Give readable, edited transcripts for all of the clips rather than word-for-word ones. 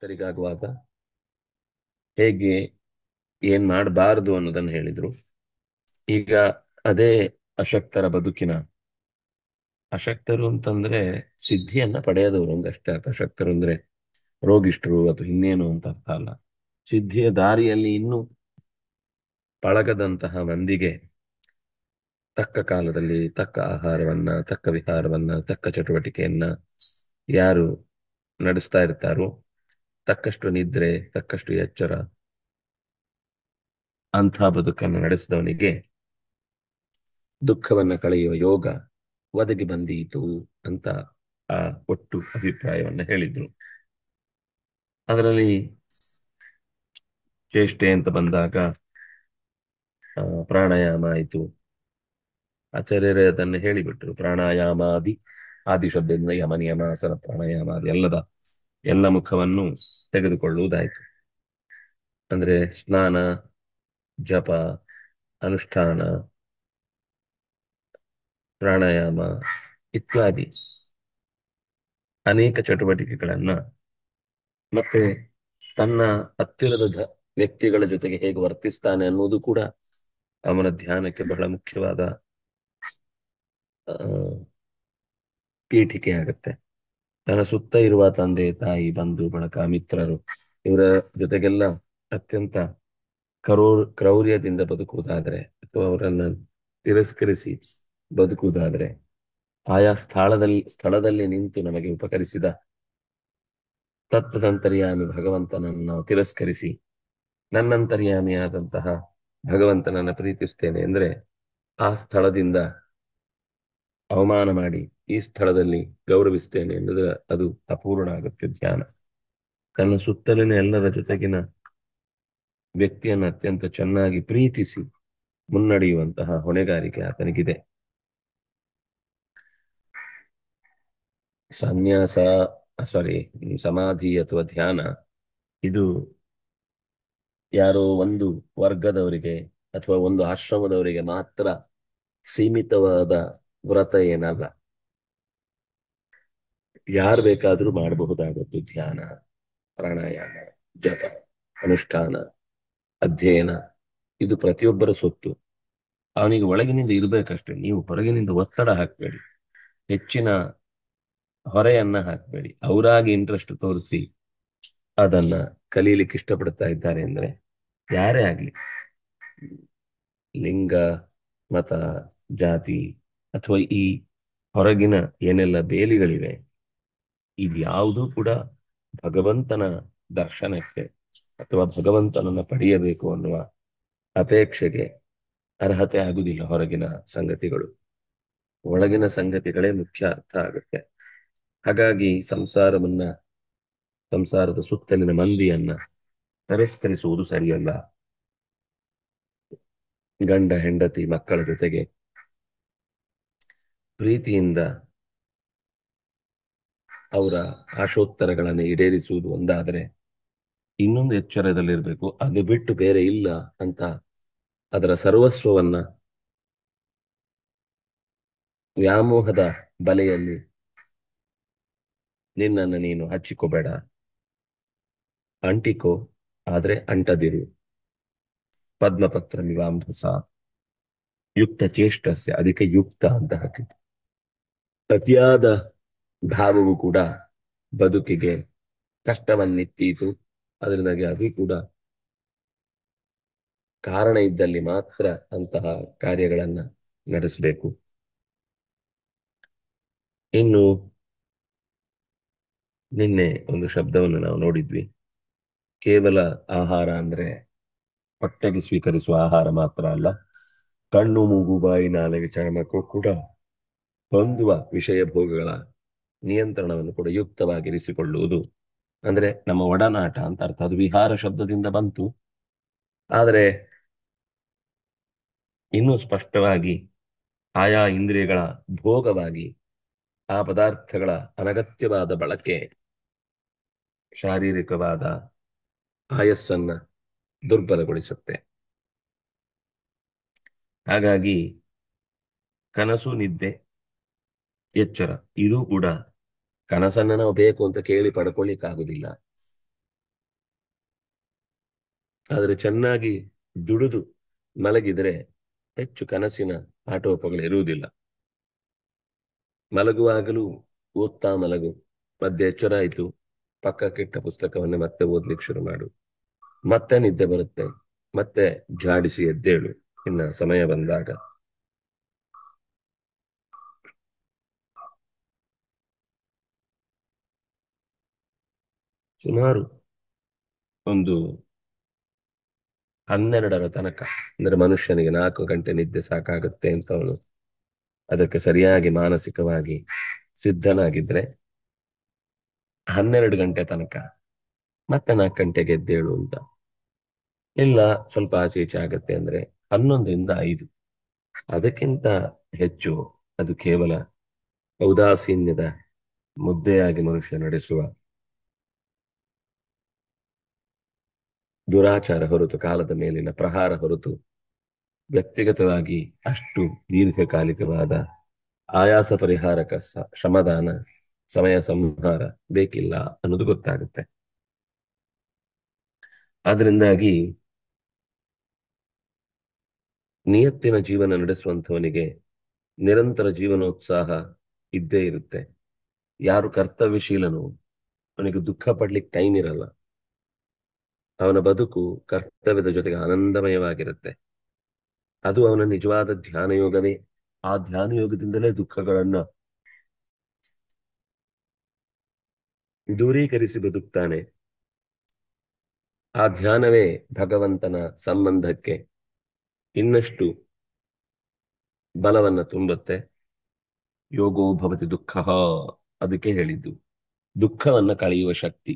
ಅಶಕ್ತರಿಗಾಗುವಾಗ ಹೇಗೆ ಏನ್ ಮಾಡಬಾರದು ಅನ್ನೋದನ್ನು ಹೇಳಿದ್ರು. ಈಗ ಅದೇ ಅಶಕ್ತರ ಬದುಕಿನ ಅಶಕ್ತರು ಅಂತಂದ್ರೆ ಸಿದ್ಧಿಯನ್ನ ಪಡೆಯದವರು ಒಂದಷ್ಟೇ ಅರ್ಥ. ಅಶಕ್ತರು ಅಂದ್ರೆ ರೋಗಿಷ್ಠರು ಅಥವಾ ಇನ್ನೇನು ಅಂತ ಅರ್ಥ ಅಲ್ಲ. ಸಿದ್ಧಿಯ ದಾರಿಯಲ್ಲಿ ಇನ್ನೂ ಪಳಗದಂತಹ ಮಂದಿಗೆ ತಕ್ಕ ಕಾಲದಲ್ಲಿ ತಕ್ಕ ಆಹಾರವನ್ನ, ತಕ್ಕ ವಿಹಾರವನ್ನ, ತಕ್ಕ ಚಟುವಟಿಕೆಯನ್ನ ಯಾರು ನಡೆಸ್ತಾ ಇರ್ತಾರೋ, ತಕ್ಕಷ್ಟು ನಿದ್ರೆ, ತಕ್ಕಷ್ಟು ಎಚ್ಚರ, ಅಂಥ ಬದುಕನ್ನು ನಡೆಸಿದವನಿಗೆ ದುಃಖವನ್ನ ಕಳೆಯುವ ಯೋಗ ಒದಗಿ ಬಂದೀತು ಅಂತ ಆ ಒಟ್ಟು ಅಭಿಪ್ರಾಯವನ್ನ ಹೇಳಿದ್ರು. ಅದರಲ್ಲಿ ಚೇಷ್ಟೆ ಅಂತ ಬಂದಾಗ ಪ್ರಾಣಾಯಾಮ ಆಯಿತು. ಆಚಾರ್ಯರೇ ಅದನ್ನು ಹೇಳಿಬಿಟ್ರು. ಪ್ರಾಣಾಯಾಮಾದಿ ಆದಿ ಶಬ್ದದಿಂದ ಯಮ, ನಿಯಮ, ಆಸನ, ಪ್ರಾಣಾಯಾಮ ಆದಿ ಎಲ್ಲ ಮುಖವನ್ನು ತೆಗೆದುಕೊಳ್ಳುವುದಾಯಿತು. ಅಂದ್ರೆ ಸ್ನಾನ, ಜಪ, ಅನುಷ್ಠಾನ, ಪ್ರಾಣಾಯಾಮ ಇತ್ಯಾದಿ ಅನೇಕ ಚಟುವಟಿಕೆಗಳನ್ನ ಮತ್ತೆ ತನ್ನ ಹತ್ತಿರದ ವ್ಯಕ್ತಿಗಳ ಜೊತೆಗೆ ಹೇಗೆ ವರ್ತಿಸ್ತಾನೆ ಅನ್ನೋದು ಕೂಡ ಅವನ ಧ್ಯಾನಕ್ಕೆ ಬಹಳ ಮುಖ್ಯವಾದ ಆ, ಪೀಠಿಕೆ ಆಗುತ್ತೆ. ತನ್ನ ಸುತ್ತ ಇರುವ ತಂದೆ, ತಾಯಿ, ಬಂಧು ಬಳಗ, ಮಿತ್ರರು ಇವರ ಜೊತೆಗೆಲ್ಲ ಅತ್ಯಂತ ಕ್ರೌರ್ಯದಿಂದ ಬದುಕುವುದಾದ್ರೆ ಅಥವಾ ಅವರನ್ನ ತಿರಸ್ಕರಿಸಿ ಬದುಕುವುದಾದ್ರೆ ಆಯಾ ಸ್ಥಳದಲ್ಲಿ ನಿಂತು ನಮಗೆ ಉಪಕರಿಸಿದ ತತ್ತದಂತರ್ಯಾಮಿ ಭಗವಂತನನ್ನು ನಾವು ತಿರಸ್ಕರಿಸಿ ನನ್ನಂತರ್ಯಾಮಿಯಾದಂತಹ ಭಗವಂತನನ್ನ ಪ್ರೀತಿಸ್ತೇನೆ ಅಂದ್ರೆ ಆ ಸ್ಥಳದಿಂದ ಅವಮಾನ ಮಾಡಿ ಈ ಸ್ಥಳದಲ್ಲಿ ಗೌರವಿಸ್ತೇನೆ ಎನ್ನುವುದರ ಅದು ಅಪೂರ್ಣ ಆಗುತ್ತೆ ಧ್ಯಾನ. ತನ್ನ ಸುತ್ತಲಿನ ಎಲ್ಲರ ಜೊತೆಗಿನ ವ್ಯಕ್ತಿಯನ್ನು ಅತ್ಯಂತ ಚೆನ್ನಾಗಿ ಪ್ರೀತಿಸಿ ಮುನ್ನಡೆಯುವಂತಹ ಹೊಣೆಗಾರಿಕೆ ಆತನಿಗಿದೆ. ಸನ್ಯಾಸ ಸಮಾಧಿ ಅಥವಾ ಧ್ಯಾನ ಇದು ಯಾರೋ ಒಂದು ವರ್ಗದವರಿಗೆ ಅಥವಾ ಒಂದು ಆಶ್ರಮದವರಿಗೆ ಮಾತ್ರ ಸೀಮಿತವಾದ ವ್ರತ ಏನಲ್ಲ. ಯಾರು ಬೇಕಾದ್ರೂ ಮಾಡಬಹುದಾದದ್ದು ಧ್ಯಾನ, ಪ್ರಾಣಾಯಾಮ, ಜಪ, ಅನುಷ್ಠಾನ, ಅಧ್ಯಯನ. ಇದು ಪ್ರತಿಯೊಬ್ಬರ ಸೊತ್ತು. ಅವನಿಗೆ ಒಳಗಿನಿಂದ ಇರ್ಬೇಕಷ್ಟೆ. ನೀವು ಹೊರಗಿನಿಂದ ಒತ್ತಡ ಹಾಕಬೇಡಿ, ಹೆಚ್ಚಿನ ಹೊರೆಯನ್ನ ಹಾಕಬೇಡಿ. ಅವರಾಗಿ ಇಂಟ್ರೆಸ್ಟ್ ತೋರಿಸಿ ಅದನ್ನ ಕಲೀಲಿಕ್ಕೆ ಇಷ್ಟಪಡ್ತಾ ಇದ್ದಾರೆ ಅಂದ್ರೆ ಯಾರೇ ಆಗ್ಲಿ, ಲಿಂಗ, ಮತ, ಜಾತಿ ಅಥವಾ ಈ ಹೊರಗಿನ ಏನೆಲ್ಲ ಬೇಲಿಗಳಿವೆ, ಇದ್ಯಾವುದೂ ಕೂಡ ಭಗವಂತನ ದರ್ಶನಕ್ಕೆ ಅಥವಾ ಭಗವಂತನನ್ನ ಪಡೆಯಬೇಕು ಅನ್ನುವ ಅಪೇಕ್ಷೆಗೆ ಅರ್ಹತೆ ಆಗುವುದಿಲ್ಲ. ಹೊರಗಿನ ಸಂಗತಿಗಳು, ಒಳಗಿನ ಸಂಗತಿಗಳೇ ಮುಖ್ಯ ಅರ್ಥ ಆಗುತ್ತೆ. ಹಾಗಾಗಿ ಸಂಸಾರದ ಸುತ್ತಲಿನ ಮಂದಿಯನ್ನ ತಿರಸ್ಕರಿಸುವುದು ಸರಿಯಲ್ಲ. ಗಂಡ, ಹೆಂಡತಿ, ಮಕ್ಕಳ ಜೊತೆಗೆ ಪ್ರೀತಿಯಿಂದ ಅವರ ಆಶೋತ್ತರಗಳನ್ನು ಈಡೇರಿಸುವುದು ಒಂದಾದರೆ, ಇನ್ನೊಂದು ಎಚ್ಚರದಲ್ಲಿರ್ಬೇಕು. ಅದು ಬಿಟ್ಟು ಬೇರೆ ಇಲ್ಲ ಅಂತ ಅದರ ಸರ್ವಸ್ವವನ್ನ ವ್ಯಾಮೋಹದ ಬಲೆಯಲ್ಲಿ ನಿನ್ನನ್ನು ನೀನು ಹಚ್ಚಿಕೋಬೇಡ. ಅಂಟಿಕೋ, ಆದ್ರೆ ಅಂಟದಿರು. ಪದ್ಮಪತ್ರ ಮಿವಾಂಭಸ ಯುಕ್ತ ಚೇಷ್ಟಸ್ಯ, ಅದಕ್ಕೆ ಯುಕ್ತ ಅಂತ ಹಾಕಿದ್ದು. ಅತಿಯಾದ ಭಾವವು ಕೂಡ ಬದುಕಿಗೆ ಕಷ್ಟವನ್ನಿತ್ತೀತು. ಅದರಿಂದಾಗಿ ಅದು ಕೂಡ ಕಾರಣ ಇದ್ದಲ್ಲಿ ಮಾತ್ರ ಅಂತಹ ಕಾರ್ಯಗಳನ್ನ ನಡೆಸಬೇಕು. ಇನ್ನು ನಿನ್ನೆ ಒಂದು ಶಬ್ದವನ್ನು ನಾವು ನೋಡಿದ್ವಿ. ಕೇವಲ ಆಹಾರ ಅಂದ್ರೆ ಹೊಟ್ಟೆಗೆ ಸ್ವೀಕರಿಸುವ ಆಹಾರ ಮಾತ್ರ ಅಲ್ಲ, ಕಣ್ಣು, ಮೂಗು, ಬಾಯಿ, ನಾಲಿಗೆ, ಚರ್ಮಕ್ಕೂ ಕೂಡ ಹೊಂದುವ ವಿಷಯ ಭೋಗಗಳ ನಿಯಂತ್ರಣವನ್ನು ಕೂಡ ಯುಕ್ತವಾಗಿರಿಸಿಕೊಳ್ಳುವುದು ಅಂದ್ರೆ ನಮ್ಮ ಒಡನಾಟ ಅಂತ ಅರ್ಥ. ಅದು ವಿಹಾರ ಶಬ್ದದಿಂದ ಬಂತು, ಆದರೆ ಇನ್ನೂ ಸ್ಪಷ್ಟವಾಗಿ ಆಯಾ ಇಂದ್ರಿಯಗಳ ಭೋಗವಾಗಿ ಆ ಪದಾರ್ಥಗಳ ಅನಗತ್ಯವಾದ ಬಳಕೆ ಶಾರೀರಿಕವಾದ ಆಯಸ್ಸನ್ನ ದುರ್ಬಲಗೊಳಿಸುತ್ತೆ. ಹಾಗಾಗಿ ಕನಸು, ನಿದ್ದೆ, ಎಚ್ಚರ ಇದು ಕೂಡ ಕನಸನ್ನ ನಾವು ಬೇಕು ಅಂತ ಕೇಳಿ ಪಡ್ಕೊಳ್ಳಿಕ್ಕಾಗುದಿಲ್ಲ. ಆದರೆ ಚೆನ್ನಾಗಿ ದುಡಿದು ಮಲಗಿದರೆ ಹೆಚ್ಚು ಕನಸಿನ ಆಟೋಪಗಳು ಇರುವುದಿಲ್ಲ. ಮಲಗುವಾಗಲೂ ಓದ್ತಾ ಮಲಗು, ಮಧ್ಯೆ ಎಚ್ಚರ ಆಯಿತು, ಪಕ್ಕಕ್ಕಿಟ್ಟ ಪುಸ್ತಕವನ್ನೇ ಮತ್ತೆ ಓದ್ಲಿಕ್ಕೆ ಶುರು ಮಾಡು, ಮತ್ತೆ ನಿದ್ದೆ ಬರುತ್ತೆ, ಮತ್ತೆ ಜಾಡಿಸಿ ಎದ್ದೇಳು ಇನ್ನ ಸಮಯ ಬಂದಾಗ. ಸುಮಾರು ಒಂದು 12ರ ತನಕ, ಅಂದ್ರೆ ಮನುಷ್ಯನಿಗೆ 4 ಗಂಟೆ ನಿದ್ದೆ ಸಾಕಾಗುತ್ತೆ ಅಂತ ಅವನು ಅದಕ್ಕೆ ಸರಿಯಾಗಿ ಮಾನಸಿಕವಾಗಿ ಸಿದ್ಧನಾಗಿದ್ರೆ 12 ಗಂಟೆ ತನಕ, ಮತ್ತೆ 4 ಗಂಟೆಗೆ ಎದ್ದೇಳು ಅಂತ. ಇಲ್ಲ ಸ್ವಲ್ಪ ಆಚೆ ಈಚೆ ಆಗತ್ತೆ ಅಂದ್ರೆ 11ರಿಂದ 5. ಅದಕ್ಕಿಂತ ಹೆಚ್ಚು ಅದು ಕೇವಲ ಔದಾಸೀನ್ಯದ ಮುದ್ದೆಯಾಗಿ ಮನುಷ್ಯ ನಡೆಸುವ ದುರಾಚಾರ ಹೊರತು, ಕಾಲದ ಮೇಲಿನ ಪ್ರಹಾರ ಹೊರತು, ವ್ಯಕ್ತಿಗತವಾಗಿ ಅಷ್ಟು ದೀರ್ಘಕಾಲಿಕವಾದ ಆಯಾಸ ಪರಿಹಾರಕ ಶ್ರಮದಾನ, ಸಮಯ ಸಂಹಾರ ಬೇಕಿಲ್ಲ ಅನ್ನೋದು ಗೊತ್ತಾಗುತ್ತೆ. ಆದ್ರಿಂದಾಗಿ ನಿಯತ್ತಿನ ಜೀವನ ನಡೆಸುವಂಥವನಿಗೆ ನಿರಂತರ ಜೀವನೋತ್ಸಾಹ ಇದ್ದೇ ಇರುತ್ತೆ. ಯಾರು ಕರ್ತವ್ಯಶೀಲನು ಅವನಿಗೆ ದುಃಖ ಪಡ್ಲಿಕ್ಕೆ ಟೈಮ್ ಇರಲ್ಲ. ಅವನ ಬದುಕು ಕರ್ತವ್ಯದ ಜೊತೆಗೆ ಆನಂದಮಯವಾಗಿರುತ್ತೆ. ಅದು ಅವನ ನಿಜವಾದ ಧ್ಯಾನ ಯೋಗವೇ. ಆ ಧ್ಯಾನ ಯೋಗದಿಂದಲೇ ದುಃಖಗಳನ್ನ ದೂರೀಕರಿಸಿ ಬದುಕ್ತಾನೆ. ಆ ಧ್ಯಾನವೇ ಭಗವಂತನ ಸಂಬಂಧಕ್ಕೆ ಇನ್ನಷ್ಟು ಬಲವನ್ನ ತುಂಬುತ್ತೆ. ಯೋಗೋ ಭವತಿ ದುಃಖ, ಅದಕ್ಕೆ ಹೇಳಿದ್ದು ದುಃಖವನ್ನ ಕಳೆಯುವ ಶಕ್ತಿ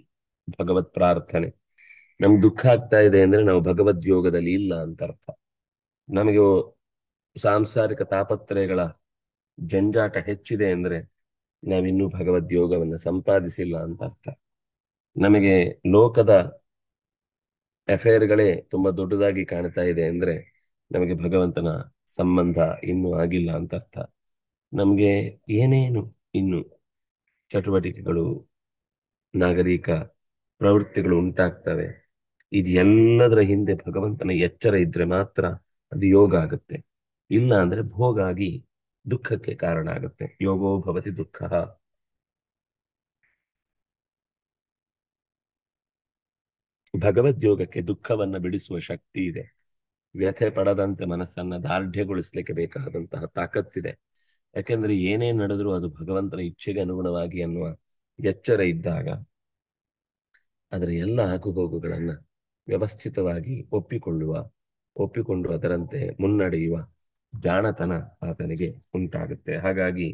ಭಗವತ್ ಪ್ರಾರ್ಥನೆ. ನಮ್ಗೆ ದುಃಖ ಆಗ್ತಾ ಇದೆ ಅಂದ್ರೆ ನಾವು ಭಗವದ್ ಯೋಗದಲ್ಲಿ ಇಲ್ಲ ಅಂತ ಅರ್ಥ. ನಮಗೆ ಸಾಂಸಾರಿಕ ತಾಪತ್ರಯಗಳ ಜಂಜಾಟ ಹೆಚ್ಚಿದೆ ಅಂದ್ರೆ ನಾವಿನ್ನೂ ಭಗವದ್ ಯೋಗವನ್ನ ಸಂಪಾದಿಸಿಲ್ಲ ಅಂತ ಅರ್ಥ. ನಮಗೆ ಲೋಕದ ಅಫೇರ್ಗಳೇ ತುಂಬಾ ದೊಡ್ಡದಾಗಿ ಕಾಣ್ತಾ ಇದೆ ಅಂದ್ರೆ ನಮಗೆ ಭಗವಂತನ ಸಂಬಂಧ ಇನ್ನೂ ಆಗಿಲ್ಲ ಅಂತ ಅರ್ಥ. ನಮ್ಗೆ ಏನೇನು ಇನ್ನು ಚಟುವಟಿಕೆಗಳು, ನಾಗರಿಕ ಪ್ರವೃತ್ತಿಗಳು ಉಂಟಾಗ್ತವೆ, ಇದು ಎಲ್ಲದರ ಹಿಂದೆ ಭಗವಂತನ ಎಚ್ಚರ ಇದ್ರೆ ಮಾತ್ರ ಅದು ಯೋಗ ಆಗುತ್ತೆ. ಇಲ್ಲ ಅಂದ್ರೆ ಭೋಗ ಆಗಿ ದುಃಖಕ್ಕೆ ಕಾರಣ ಆಗುತ್ತೆ. ಯೋಗೋ ಭವತಿ ದುಃಖ. ಭಗವದ್ಯೋಗಕ್ಕೆ ದುಃಖವನ್ನ ಬಿಡಿಸುವ ಶಕ್ತಿ ಇದೆ. ವ್ಯಥೆ ಪಡದಂತೆ ಮನಸ್ಸನ್ನ ದಾರ್ಢ್ಯಗೊಳಿಸ್ಲಿಕ್ಕೆ ಬೇಕಾದಂತಹ ತಾಕತ್ತಿದೆ. ಯಾಕೆಂದ್ರೆ ಏನೇ ನಡೆದ್ರೂ ಅದು ಭಗವಂತನ ಇಚ್ಛೆಗೆ ಅನುಗುಣವಾಗಿ ಅನ್ನುವ ಎಚ್ಚರ ಇದ್ದಾಗ ಅದರ ಎಲ್ಲ ಆಗುಹೋಗುಗಳನ್ನ ವ್ಯವಸ್ಥಿತವಾಗಿ ಒಪ್ಪಿಕೊಂಡು ಅದರಂತೆ ಮುನ್ನಡೆಯುವ ಜಾಣತನ ಆತನಿಗೆ ಉಂಟಾಗುತ್ತೆ. ಹಾಗಾಗಿ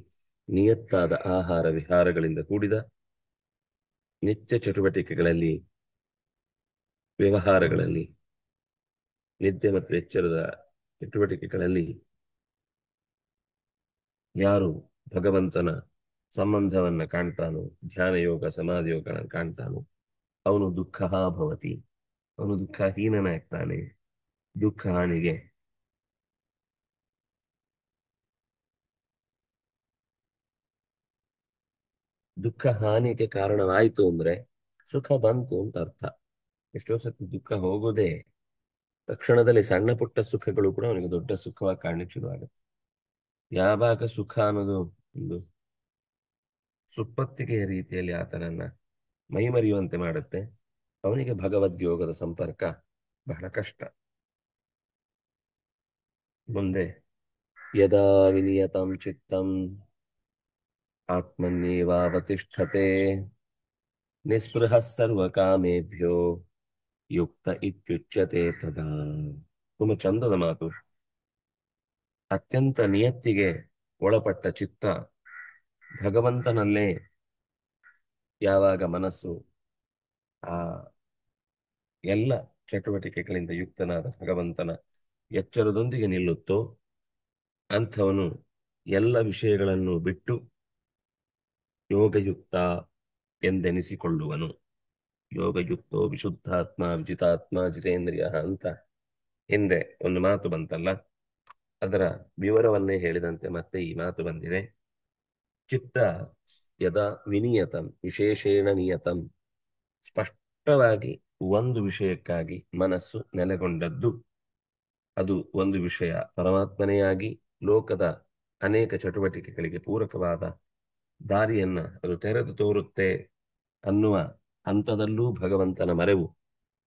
ನಿಯತ್ತಾದ ಆಹಾರ ವಿಹಾರಗಳಿಂದ ಕೂಡಿದ ನಿತ್ಯ ಚಟುವಟಿಕೆಗಳಲ್ಲಿ, ವ್ಯವಹಾರಗಳಲ್ಲಿ, ನಿದ್ದೆ ಮತ್ತು ಎಚ್ಚರದ ಚಟುವಟಿಕೆಗಳಲ್ಲಿ ಯಾರು ಭಗವಂತನ ಸಂಬಂಧವನ್ನ ಕಾಣ್ತಾನೋ, ಧ್ಯಾನ ಯೋಗ ಸಮಾಧಿ ಯೋಗಗಳನ್ನು ಕಾಣ್ತಾನೋ, ಅವನು ದುಃಖ ಭವತಿ, ಅವನು ದುಃಖಹೀನನಾಗ್ತಾನೆ. ದುಃಖ ಹಾನಿಗೆ ದುಃಖ ಹಾನಿಗೆ ಕಾರಣವಾಯಿತು ಅಂದ್ರೆ ಸುಖ ಬಂತು ಅಂತ ಅರ್ಥ. ಎಷ್ಟೋ ಸತಿ ದುಃಖ ಹೋಗೋದೇ ತಕ್ಷಣದಲ್ಲಿ ಸಣ್ಣ ಪುಟ್ಟ ಸುಖಗಳು ಕೂಡ ಅವನಿಗೆ ದೊಡ್ಡ ಸುಖವಾಗಿ ಕಾಣ್ಲಿಕ್ಕೆ ಶುರುವಾಗುತ್ತೆ. ಯಾವಾಗ ಸುಖ ಅನ್ನೋದು ಒಂದು ಸುಪ್ಪತ್ತಿಗೆಯ ರೀತಿಯಲ್ಲಿ ಆತನನ್ನ ಮೈಮರೆಯುವಂತೆ ಮಾಡುತ್ತೆ, ಅವನಿಗೆ ಭಗವದ್ಯೋಗದ ಸಂಪರ್ಕ ಬಹಳ ಕಷ್ಟ. ಮುಂದೆ ಯದಾ ವಿನಿಯತಂ ಚಿತ್ತಂ ಆತ್ಮನ್ಯೇವಾವತಿಷ್ಠತೆ ನಿಸ್ಪೃಹ ಸರ್ವಕಾಮೇಭ್ಯೋ ಯುಕ್ತ ಇತ್ಯುಚ್ಯತೆ ತದಾ. ತುಂಬ ಚಂದದ ಮಾತು. ಅತ್ಯಂತ ನಿಯತ್ತಿಗೆ ಒಳಪಟ್ಟ ಚಿತ್ತ ಭಗವಂತನಲ್ಲೇ ಯಾವಾಗ ಮನಸ್ಸು ಆ ಎಲ್ಲ ಚಟುವಟಿಕೆಗಳಿಂದ ಯುಕ್ತನಾದ ಭಗವಂತನ ಎಚ್ಚರದೊಂದಿಗೆ ನಿಲ್ಲುತ್ತೋ ಅಂಥವನು ಎಲ್ಲ ವಿಷಯಗಳನ್ನು ಬಿಟ್ಟು ಯೋಗಯುಕ್ತ ಎಂದೆನಿಸಿಕೊಳ್ಳುವನು. ಯೋಗಯುಕ್ತೋ ವಿಶುದ್ಧಾತ್ಮ ವಿಜಿತಾತ್ಮ ಜಿತೇಂದ್ರಿಯ ಅಂತ ಹಿಂದೆ ಒಂದು ಮಾತು ಬಂತಲ್ಲ, ಅದರ ವಿವರವನ್ನೇ ಹೇಳಿದಂತೆ ಮತ್ತೆ ಈ ಮಾತು ಬಂದಿದೆ. ಚಿತ್ತ ಯದಾ ವಿನಿಯತಂ ವಿಶೇಷೇಣ ನಿಯತಂ, ಸ್ಪಷ್ಟವಾಗಿ ಒಂದು ವಿಷಯಕ್ಕಾಗಿ ಮನಸ್ಸು ನೆಲೆಗೊಂಡದ್ದು. ಅದು ಒಂದು ವಿಷಯ ಪರಮಾತ್ಮನೇ ಆಗಿ ಲೋಕದ ಅನೇಕ ಚಟುವಟಿಕೆಗಳಿಗೆ ಪೂರಕವಾದ ದಾರಿಯನ್ನ ಅದು ತೆರೆದು ತೋರುತ್ತೆ ಅನ್ನುವ ಹಂತದಲ್ಲೂ ಭಗವಂತನ ಮರೆವು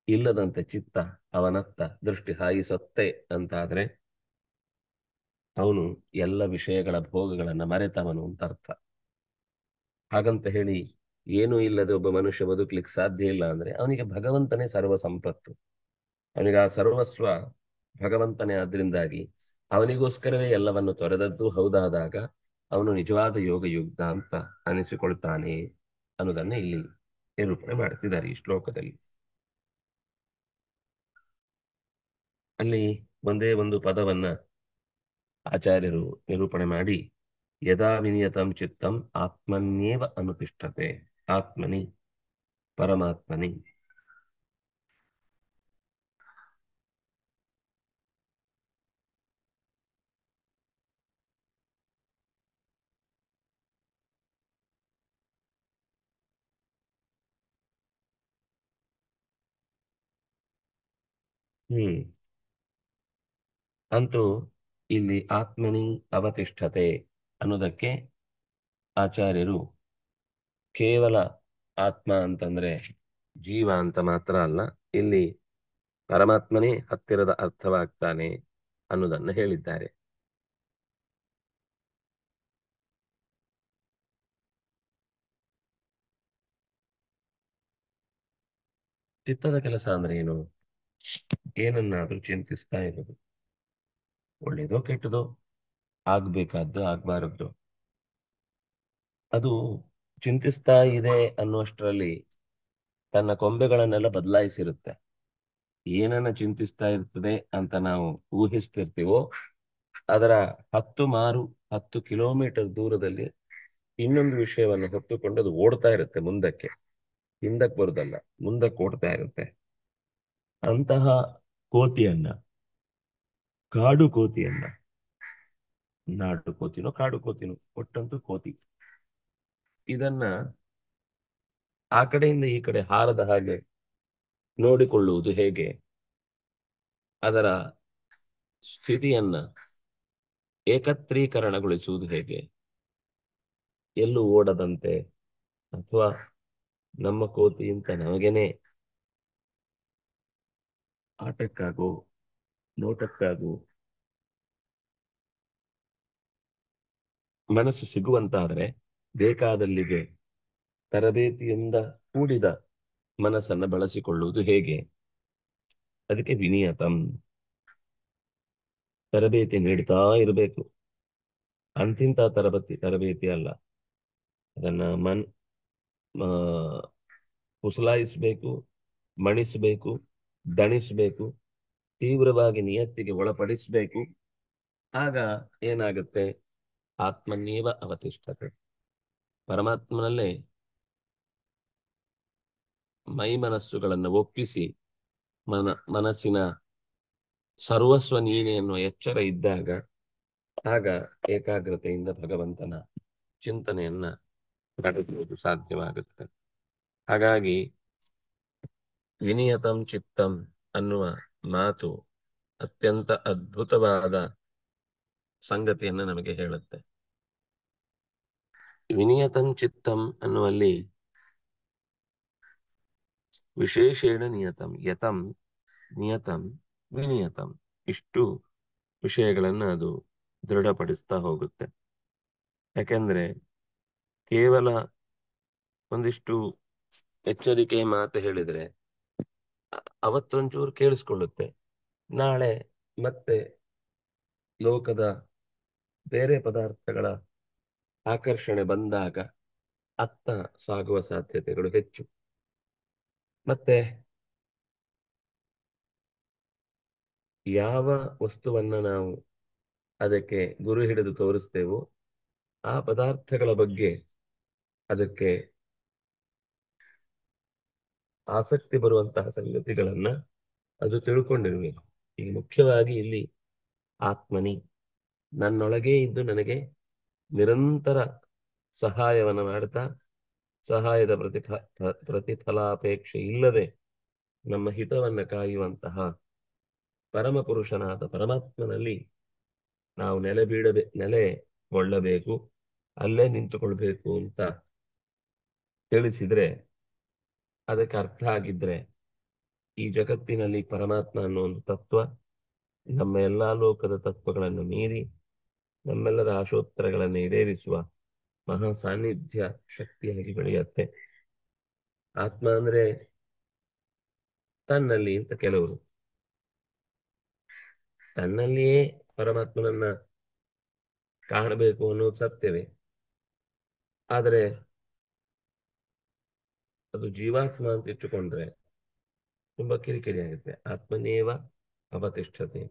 ಇಲ್ಲದಂತೆ ಚಿತ್ತ ಅವನತ್ತ ದೃಷ್ಟಿ ಹಾಯಿಸತ್ತೆ ಅಂತಾದ್ರೆ ಅವನು ಎಲ್ಲ ವಿಷಯಗಳ ಭೋಗಗಳನ್ನ ಮರೆತವನು ಅಂತ ಅರ್ಥ. ಹಾಗಂತ ಹೇಳಿ ಏನೂ ಇಲ್ಲದೆ ಒಬ್ಬ ಮನುಷ್ಯ ಬದುಕಲಿಕ್ಕೆ ಸಾಧ್ಯ ಇಲ್ಲ ಅಂದ್ರೆ ಅವನಿಗೆ ಭಗವಂತನೇ ಸರ್ವ ಸಂಪತ್ತು. ಅವನಿಗೆ ಆ ಸರ್ವಸ್ವ ಭಗವಂತನೇ ಆದ್ರಿಂದಾಗಿ ಅವನಿಗೋಸ್ಕರವೇ ಎಲ್ಲವನ್ನು ತೊರೆದದ್ದು ಹೌದಾದಾಗ ಅವನು ನಿಜವಾದ ಯೋಗ ಯುಕ್ತ ಅಂತ ಅನಿಸಿಕೊಳ್ತಾನೆ ಅನ್ನೋದನ್ನ ಇಲ್ಲಿ ನಿರೂಪಣೆ ಮಾಡ್ತಿದ್ದಾರೆ ಈ ಶ್ಲೋಕದಲ್ಲಿ. ಅಲ್ಲಿ ಒಂದೇ ಒಂದು ಪದವನ್ನ ಆಚಾರ್ಯರು ನಿರೂಪಣೆ ಮಾಡಿ ಯದಾ ವಿನಿಯತಂ ಚಿತ್ತಂ ಆತ್ಮನ್ಯೇವ ಅನುತಿಷ್ಠತೆ, ಆತ್ಮನಿ ಪರಮಾತ್ಮನಿ. ಹ್ಮ್ ಅಂತೂ ಇಲ್ಲಿ ಆತ್ಮನಿ ಅವತಿಷ್ಠತೆ ಅನ್ನೋದಕ್ಕೆ ಆಚಾರ್ಯರು ಕೇವಲ ಆತ್ಮ ಅಂತಂದ್ರೆ ಜೀವ ಅಂತ ಮಾತ್ರ ಅಲ್ಲ, ಇಲ್ಲಿ ಪರಮಾತ್ಮನೇ ಹತ್ತಿರದ ಅರ್ಥವಾಗ್ತಾನೆ ಅನ್ನೋದನ್ನ ಹೇಳಿದ್ದಾರೆ. ಚಿತ್ತದ ಕೆಲಸ ಅಂದ್ರೆ ಏನು? ಏನನ್ನಾದ್ರೂ ಚಿಂತಿಸ್ತಾ ಇರೋದು, ಒಳ್ಳೇದೋ ಕೆಟ್ಟದೋ, ಆಗ್ಬೇಕಾದ್ದು ಆಗ್ಬಾರದ್ದು, ಅದು ಚಿಂತಿಸ್ತಾ ಇದೆ ಅನ್ನುವಷ್ಟರಲ್ಲಿ ತನ್ನ ಕೊಂಬೆಗಳನ್ನೆಲ್ಲ ಬದಲಾಯಿಸಿರುತ್ತೆ. ಏನನ್ನ ಚಿಂತಿಸ್ತಾ ಇರ್ತದೆ ಅಂತ ನಾವು ಊಹಿಸ್ತಿರ್ತೀವೋ ಅದರ 10 ಮಾರು 10 ಕಿಲೋಮೀಟರ್ ದೂರದಲ್ಲಿ ಇನ್ನೊಂದು ವಿಷಯವನ್ನು ಹೊತ್ತುಕೊಂಡು ಅದು ಓಡ್ತಾ ಇರುತ್ತೆ ಮುಂದಕ್ಕೆ. ಹಿಂದಕ್ಕೆ ಬರುದಲ್ಲ, ಮುಂದಕ್ಕೆ ಓಡ್ತಾ ಇರುತ್ತೆ. ಅಂತಹ ಕೋತಿಯನ್ನ, ಕಾಡು ಕೋತಿಯನ್ನ, ನಾಡು ಕೋತಿನೋ ಕಾಡು ಕೋತಿನೋ ಒಟ್ಟಂತೂ ಕೋತಿ, ಇದನ್ನ ಆ ಕಡೆಯಿಂದ ಈ ಕಡೆ ಹಾರದ ಹಾಗೆ ನೋಡಿಕೊಳ್ಳುವುದು ಹೇಗೆ? ಅದರ ಸ್ಥಿತಿಯನ್ನ ಏಕತ್ರೀಕರಣಗೊಳಿಸುವುದು ಹೇಗೆ? ಎಲ್ಲೂ ಓಡದಂತೆ, ಅಥವಾ ನಮ್ಮ ಕೋತಿ ಅಂತ ನಮಗೇನೆ ಆಟಕ್ಕಾಗೋ ನೋಟಕ್ಕಾಗೋ ಮನಸ್ಸು ಸಿಗುವಂತಾದ್ರೆ ಬೇಕಾದಲ್ಲಿಗೆ ತರಬೇತಿಯಿಂದ ಕೂಡಿದ ಮನಸ್ಸನ್ನ ಬಳಸಿಕೊಳ್ಳುವುದು ಹೇಗೆ? ಅದಕ್ಕೆ ವಿನಿಯತಂ, ತರಬೇತಿ ನೀಡ್ತಾ ಇರಬೇಕು. ಅಂತಿಂತ ತರಬೇತಿ ಅಲ್ಲ, ಅದನ್ನ ಆ, ಪುಸಲಾಯಿಸ್ಬೇಕು, ಮಣಿಸ್ಬೇಕು, ದಣಿಸ್ಬೇಕು, ತೀವ್ರವಾಗಿ ನಿಯತ್ತಿಗೆ ಒಳಪಡಿಸ್ಬೇಕು. ಆಗ ಏನಾಗುತ್ತೆ? ಆತ್ಮನ್ಯೇವ ಅವತಿಷ್ಠತೆ, ಪರಮಾತ್ಮನಲ್ಲೇ ಮೈ ಮನಸ್ಸುಗಳನ್ನು ಒಪ್ಪಿಸಿ ಮನಸ್ಸಿನ ಸರ್ವಸ್ವ ನೀನೆ ಎನ್ನುವ ಎಚ್ಚರ ಇದ್ದಾಗ ಆಗ ಏಕಾಗ್ರತೆಯಿಂದ ಭಗವಂತನ ಚಿಂತನೆಯನ್ನ ನಡೆಸುವುದು ಸಾಧ್ಯವಾಗುತ್ತೆ. ಹಾಗಾಗಿ ವಿನಿಯತಂ ಚಿತ್ತಂ ಅನ್ನುವ ಮಾತು ಅತ್ಯಂತ ಅದ್ಭುತವಾದ ಸಂಗತಿಯನ್ನ ನಮಗೆ ಹೇಳುತ್ತೆ. ವಿನಿಯತಂ ಚಿತ್ತಂ ಅನ್ನುವಲ್ಲಿ ವಿಶೇಷೇಣ ನಿಯತಂ, ಯತಂ, ನಿಯತಂ, ವಿನಿಯತಂ, ಇಷ್ಟು ವಿಷಯಗಳನ್ನ ಅದು ದೃಢಪಡಿಸ್ತಾ ಹೋಗುತ್ತೆ. ಯಾಕೆಂದ್ರೆ ಕೇವಲ ಒಂದಿಷ್ಟು ಎಚ್ಚರಿಕೆ ಮಾತು ಹೇಳಿದ್ರೆ ಅವತ್ತೊಂಚೂರು ಕೇಳಿಸ್ಕೊಳ್ಳುತ್ತೆ, ನಾಳೆ ಮತ್ತೆ ಲೋಕದ ಬೇರೆ ಪದಾರ್ಥಗಳ ಆಕರ್ಷಣೆ ಬಂದಾಗ ಅತ್ತ ಸಾಗುವ ಸಾಧ್ಯತೆಗಳು ಹೆಚ್ಚು. ಮತ್ತೆ ಯಾವ ವಸ್ತುವನ್ನ ನಾವು ಅದಕ್ಕೆ ಗುರು ಹಿಡಿದು ತೋರಿಸ್ತೇವೋ ಆ ಪದಾರ್ಥಗಳ ಬಗ್ಗೆ ಅದಕ್ಕೆ ಆಸಕ್ತಿ ಬರುವಂತಹ ಸಂಗತಿಗಳನ್ನ ಅದು ತಿಳ್ಕೊಂಡಿರ್ಬೇಕು. ಈಗ ಮುಖ್ಯವಾಗಿ ಇಲ್ಲಿ ಆತ್ಮನಿ, ನನ್ನೊಳಗೆ ಇದ್ದು ನನಗೆ ನಿರಂತರ ಸಹಾಯವನ್ನು ಮಾಡ್ತಾ, ಸಹಾಯದ ಪ್ರತಿಫಲಾಪೇಕ್ಷೆ ಇಲ್ಲದೆ ನಮ್ಮ ಹಿತವನ್ನು ಕಾಯುವಂತಹ ಪರಮಪುರುಷನಾದ ಪರಮಾತ್ಮನಲ್ಲಿ ನಾವು ನೆಲೆಗೊಳ್ಳಬೇಕು, ಅಲ್ಲೇ ನಿಂತುಕೊಳ್ಬೇಕು ಅಂತ ತಿಳಿಸಿದ್ರೆ, ಅದಕ್ಕೆ ಅರ್ಥ ಆಗಿದ್ರೆ, ಈ ಜಗತ್ತಿನಲ್ಲಿ ಪರಮಾತ್ಮ ಅನ್ನೋ ಒಂದು ತತ್ವ ನಮ್ಮ ಎಲ್ಲಾ ಲೋಕದ ತತ್ವಗಳನ್ನು ಮೀರಿ ನಮ್ಮೆಲ್ಲರ ಆಶೋತ್ತರಗಳನ್ನು ಈಡೇರಿಸುವ ಮಹಾ ಸಾನ್ನಿಧ್ಯ ಶಕ್ತಿಯಾಗಿ ಬೆಳೆಯುತ್ತೆ. ಆತ್ಮ ಅಂದ್ರೆ ತನ್ನಲ್ಲಿ ಅಂತ ಕೆಲವರು, ತನ್ನಲ್ಲಿಯೇ ಪರಮಾತ್ಮನನ್ನ ಕಾಣಬೇಕು ಅನ್ನೋದು ಸತ್ಯವೇ. ಆದರೆ ಅದು ಜೀವಾತ್ಮ ಅಂತ ಇಟ್ಟುಕೊಂಡ್ರೆ ತುಂಬಾ ಕಿರಿಕಿರಿ ಆಗುತ್ತೆ. ಆತ್ಮನೇವ ಅವತಿಷ್ಠತೆ,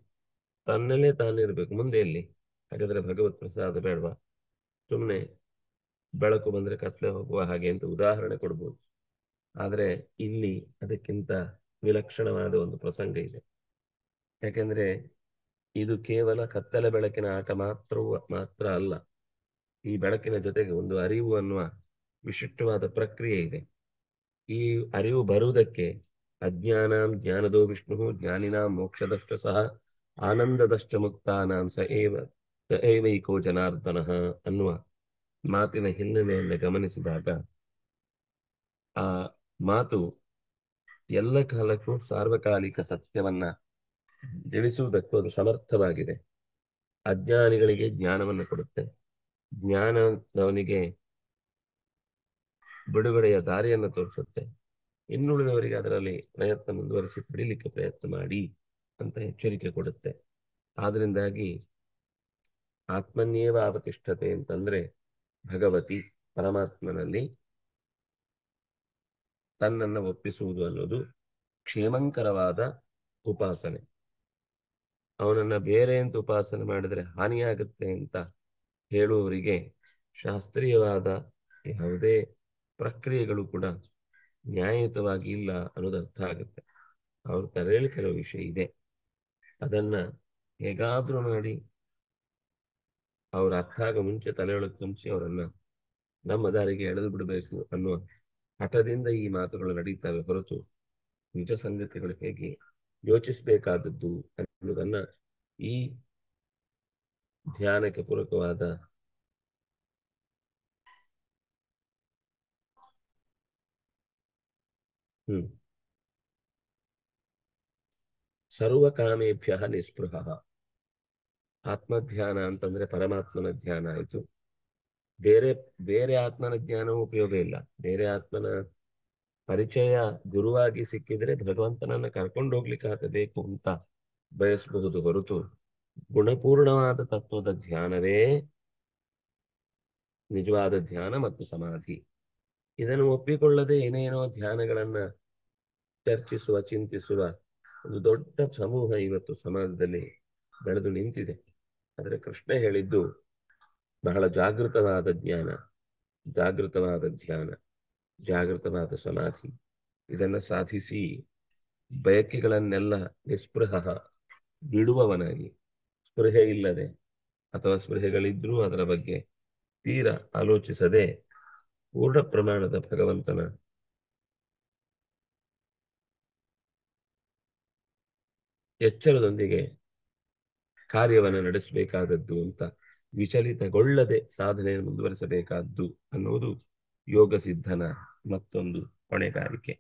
ತನ್ನಲ್ಲೇ ತಾನಿರ್ಬೇಕು, ಮುಂದೆ ಎಲ್ಲಿ? ಹಾಗಾದ್ರೆ ಭಗವತ್ ಪ್ರಸಾದ ಬೇಡವಾ? ಸುಮ್ಮನೆ ಬೆಳಕು ಬಂದ್ರೆ ಕತ್ಲೆ ಹೋಗುವ ಹಾಗೆ ಅಂತ ಉದಾಹರಣೆ ಕೊಡ್ಬೋದು. ಆದ್ರೆ ಇಲ್ಲಿ ಅದಕ್ಕಿಂತ ವಿಲಕ್ಷಣವಾದ ಒಂದು ಪ್ರಸಂಗ ಇದೆ. ಯಾಕೆಂದ್ರೆ ಇದು ಕೇವಲ ಕತ್ತಲೆ ಬೆಳಕಿನ ಆಟ ಮಾತ್ರ ಅಲ್ಲ. ಈ ಬೆಳಕಿನ ಜೊತೆಗೆ ಒಂದು ಅರಿವು ಅನ್ನುವ ವಿಶಿಷ್ಟವಾದ ಪ್ರಕ್ರಿಯೆ ಇದೆ. ಈ ಅರಿವು ಬರುವುದಕ್ಕೆ ಅಜ್ಞಾನಾಂ ಜ್ಞಾನದೋ ವಿಷ್ಣು ಜ್ಞಾನಿನಾಂ ಮೋಕ್ಷದಷ್ಟ ಸಹ ಆನಂದದಷ್ಟ ಮುಕ್ತಾನಾಂ ಸ ಏವೈಕೋ ಜನಾರ್ದನಃ ಅನ್ನುವ ಮಾತಿನ ಹಿನ್ನೆಲೆಯನ್ನು ಗಮನಿಸಿದಾಗ ಆ ಮಾತು ಎಲ್ಲ ಕಾಲಕ್ಕೂ ಸಾರ್ವಕಾಲಿಕ ಸತ್ಯವನ್ನ ತಿಳಿಸುವುದಕ್ಕೂ ಅದು ಸಮರ್ಥವಾಗಿದೆ. ಅಜ್ಞಾನಿಗಳಿಗೆ ಜ್ಞಾನವನ್ನು ಕೊಡುತ್ತೆ, ಜ್ಞಾನದವನಿಗೆ ಬಿಡುಗಡೆಯ ದಾರಿಯನ್ನು ತೋರಿಸುತ್ತೆ, ಇನ್ನುಳಿದವರಿಗೆ ಅದರಲ್ಲಿ ಪ್ರಯತ್ನ ಮುಂದುವರಿಸಿ ಪಡಿಲಿಕ್ಕೆ ಪ್ರಯತ್ನ ಮಾಡಿ ಅಂತ ಎಚ್ಚರಿಕೆ ಕೊಡುತ್ತೆ. ಆದ್ರಿಂದಾಗಿ ಆತ್ಮನ್ಯೇವ ಅವತಿಷ್ಠತೆ ಅಂತಂದ್ರೆ ಭಗವತಿ ಪರಮಾತ್ಮನಲ್ಲಿ ತನ್ನನ್ನು ಒಪ್ಪಿಸುವುದು ಅನ್ನೋದು ಕ್ಷೇಮಂಕರವಾದ ಉಪಾಸನೆ. ಅವನನ್ನ ಬೇರೆ ಅಂತ ಉಪಾಸನೆ ಮಾಡಿದ್ರೆ ಹಾನಿಯಾಗುತ್ತೆ ಅಂತ ಹೇಳುವವರಿಗೆ ಶಾಸ್ತ್ರೀಯವಾದ ಯಾವುದೇ ಪ್ರಕ್ರಿಯೆಗಳು ಕೂಡ ನ್ಯಾಯಯುತವಾಗಿ ಇಲ್ಲ ಅನ್ನೋದು ಅರ್ಥ ಆಗುತ್ತೆ. ಅವ್ರ ತಲೆಯಲ್ಲಿ ಕೆಲವು ವಿಷಯ ಇದೆ, ಅದನ್ನ ಹೇಗಾದ್ರೂ ಮಾಡಿ ಅವ್ರ ಅರ್ಥ ಆಗ ಮುಂಚೆ ತಲೆಯೊಳಗೆ ತುಂಬಿಸಿ ಅವರನ್ನ ನಮ್ಮ ದಾರಿಗೆ ಎಳೆದು ಬಿಡಬೇಕು ಅನ್ನುವ ಹಠದಿಂದ ಈ ಮಾತುಗಳು ನಡೀತವೆ ಹೊರತು ನಿಜ ಸಂಗತಿಗಳು ಹೇಗೆ ಯೋಚಿಸಬೇಕಾದದ್ದು ಅನ್ನೋದನ್ನ ಈ ಧ್ಯಾನಕ್ಕೆ ಪೂರಕವಾದ ಸರ್ವಕಾಮೇಭ್ಯ ನಿಸ್ಪೃಹ. ಆತ್ಮಧ್ಯಾನ ಅಂತಂದ್ರೆ ಪರಮಾತ್ಮನ ಧ್ಯಾನ ಆಯ್ತು. ಬೇರೆ ಬೇರೆ ಆತ್ಮನ ಜ್ಞಾನವೂ ಉಪಯೋಗ ಇಲ್ಲ. ಬೇರೆ ಆತ್ಮನ ಪರಿಚಯ ಗುರುವಾಗಿ ಸಿಕ್ಕಿದ್ರೆ ಭಗವಂತನನ್ನ ಕರ್ಕೊಂಡು ಹೋಗ್ಲಿಕ್ಕೆ ಆಗಬೇಕು ಅಂತ ಬಯಸಬಹುದು ಹೊರತು ಗುಣಪೂರ್ಣವಾದ ತತ್ವದ ಧ್ಯಾನವೇ ನಿಜವಾದ ಧ್ಯಾನ ಮತ್ತು ಸಮಾಧಿ. ಇದನ್ನು ಒಪ್ಪಿಕೊಳ್ಳದೆ ಏನೇನೋ ಧ್ಯಾನಗಳನ್ನ ಚರ್ಚಿಸುವ, ಚಿಂತಿಸುವ ಒಂದು ದೊಡ್ಡ ಸಮೂಹ ಇವತ್ತು ಸಮಾಜದಲ್ಲಿ ಬೆಳೆದು ನಿಂತಿದೆ. ಆದರೆ ಕೃಷ್ಣ ಹೇಳಿದ್ದು ಬಹಳ ಜಾಗೃತವಾದ ಜ್ಞಾನ, ಜಾಗೃತವಾದ ಧ್ಯಾನ, ಜಾಗೃತವಾದ ಸಮಾಧಿ. ಇದನ್ನ ಸಾಧಿಸಿ ಬಯಕೆಗಳನ್ನೆಲ್ಲ ನಿಸ್ಪೃಹ ಬಿಡುವವನಾಗಿ, ಸ್ಪೃಹೆ ಇಲ್ಲದೆ ಅಥವಾ ಸ್ಪೃಹೆಗಳಿದ್ರೂ ಅದರ ಬಗ್ಗೆ ತೀರ ಆಲೋಚಿಸದೆ ಪೂರ್ಣ ಪ್ರಮಾಣದ ಭಗವಂತನ ಎಚ್ಚರದೊಂದಿಗೆ ಕಾರ್ಯವನ್ನು ನಡೆಸಬೇಕಾದದ್ದು ಅಂತ ವಿಚಲಿತಗೊಳ್ಳದೆ ಸಾಧನೆಯನ್ನು ಮುಂದುವರಿಸಬೇಕಾದ್ದು ಅನ್ನುವುದು ಯೋಗ ಸಿದ್ಧನ ಮತ್ತೊಂದು ಹೊಣೆಗಾರಿಕೆ.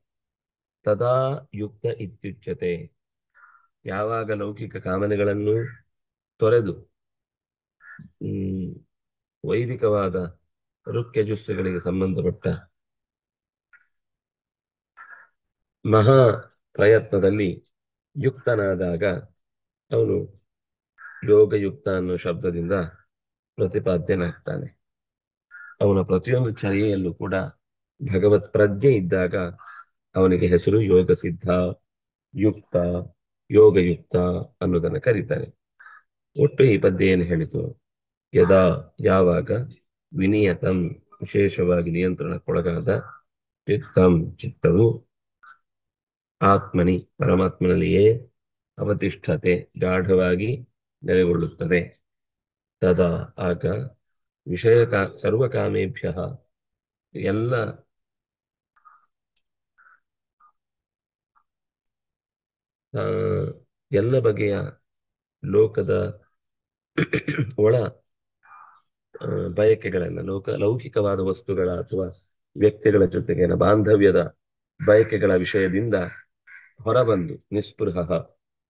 ತದಾ ಯುಕ್ತ ಇತ್ಯುಚ್ಯತೆ. ಯಾವಾಗ ಲೌಕಿಕ ಕಾಮನೆಗಳನ್ನು ತೊರೆದು ವೈದಿಕವಾದ ರುಕ್ಯಜುಸ್ಸುಗಳಿಗೆ ಸಂಬಂಧಪಟ್ಟ ಮಹಾ ಪ್ರಯತ್ನದಲ್ಲಿ ಯುಕ್ತನಾದಾಗ ಅವನು ಯೋಗಯುಕ್ತ ಅನ್ನೋ ಶಬ್ದದಿಂದ ಪ್ರತಿಪಾದ್ಯನಾಗ್ತಾನೆ. ಅವನ ಪ್ರತಿಯೊಂದು ಚರ್ಯೆಯಲ್ಲೂ ಕೂಡ ಭಗವತ್ ಪ್ರಜ್ಞೆ ಇದ್ದಾಗ ಅವನಿಗೆ ಹೆಸರು ಯೋಗ ಸಿದ್ಧ, ಯುಕ್ತ, ಯೋಗಯುಕ್ತ ಅನ್ನೋದನ್ನ ಕರೀತಾರೆ. ಒಟ್ಟು ಈ ಪದ್ಯ ಏನು ಹೇಳಿತು? ಯದಾ ಯಾವಾಗ, ವಿನಿಯತಂ ವಿಶೇಷವಾಗಿ ನಿಯಂತ್ರಣಕ್ಕೊಳಗಾದ, ಚಿತ್ತಂ ಚಿತ್ತವು, ಆತ್ಮನಿ ಪರಮಾತ್ಮನಲ್ಲಿಯೇ, ಅವತಿಷ್ಠತೆ ಗಾಢವಾಗಿ ನೆಲೆಗೊಳ್ಳುತ್ತದೆ. ತದಾ ಆಗ, ಸರ್ವಕಾಮೇಭ್ಯ ಎಲ್ಲ ಆ, ಎಲ್ಲ ಬಗೆಯ ಲೋಕದ ಒಳ ಆ, ಬಯಕೆಗಳನ್ನ ಲೌಕಿಕವಾದ ವಸ್ತುಗಳ ಅಥವಾ ವ್ಯಕ್ತಿಗಳ ಜೊತೆಗಿನ ಬಾಂಧವ್ಯದ ಬಯಕೆಗಳ ವಿಷಯದಿಂದ ಹೊರಬಂದು ನಿಸ್ಪೃಹ,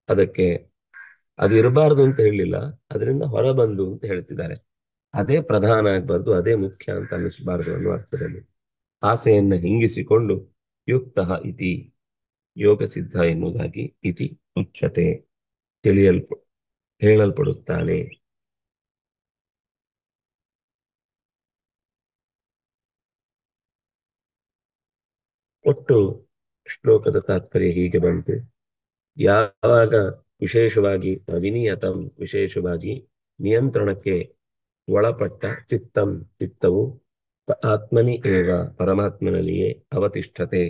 ಅದಕ್ಕೆ ಅದು ಇರಬಾರದು ಅಂತ ಹೇಳಲಿಲ್ಲ, ಅದರಿಂದ ಹೊರಬಂದು ಅಂತ ಹೇಳ್ತಿದ್ದಾರೆ. ಅದೇ ಪ್ರಧಾನ ಆಗ್ಬಾರ್ದು, ಅದೇ ಮುಖ್ಯ ಅಂತ ಅನ್ನಿಸಬಾರದು ಅನ್ನೋ ಅರ್ಥದಲ್ಲಿ ಆಸೆಯನ್ನ ಹಿಂಗಿಸಿಕೊಂಡು ಯುಕ್ತ ಇತಿ ಯೋಗ ಸಿದ್ಧ ಎನ್ನುವುದಾಗಿ ಇತಿ ಉಚ್ಯತೆ ತಿಳಿಯಲ್ಪ ಹೇಳಲ್ಪಡುತ್ತಾನೆ. ಒಟ್ಟು ಶ್ಲೋಕದ ತಾತ್ಪರ್ಯ ಹೀಗೆ ಬಂತು. ಯಾವಾಗ ವಿಶೇಷವಾಗಿ ಅವಿನಿಯತಂ, ವಿಶೇಷವಾಗಿ ನಿಯಂತ್ರಣಕ್ಕೆ ಒಳಪಟ್ಟ ಚಿತ್ತವು ಆತ್ಮನಿ ಏವ, ಪರಮಾತ್ಮನಲ್ಲಿಯೇ ಅವತಿಷ್ಠತೆ,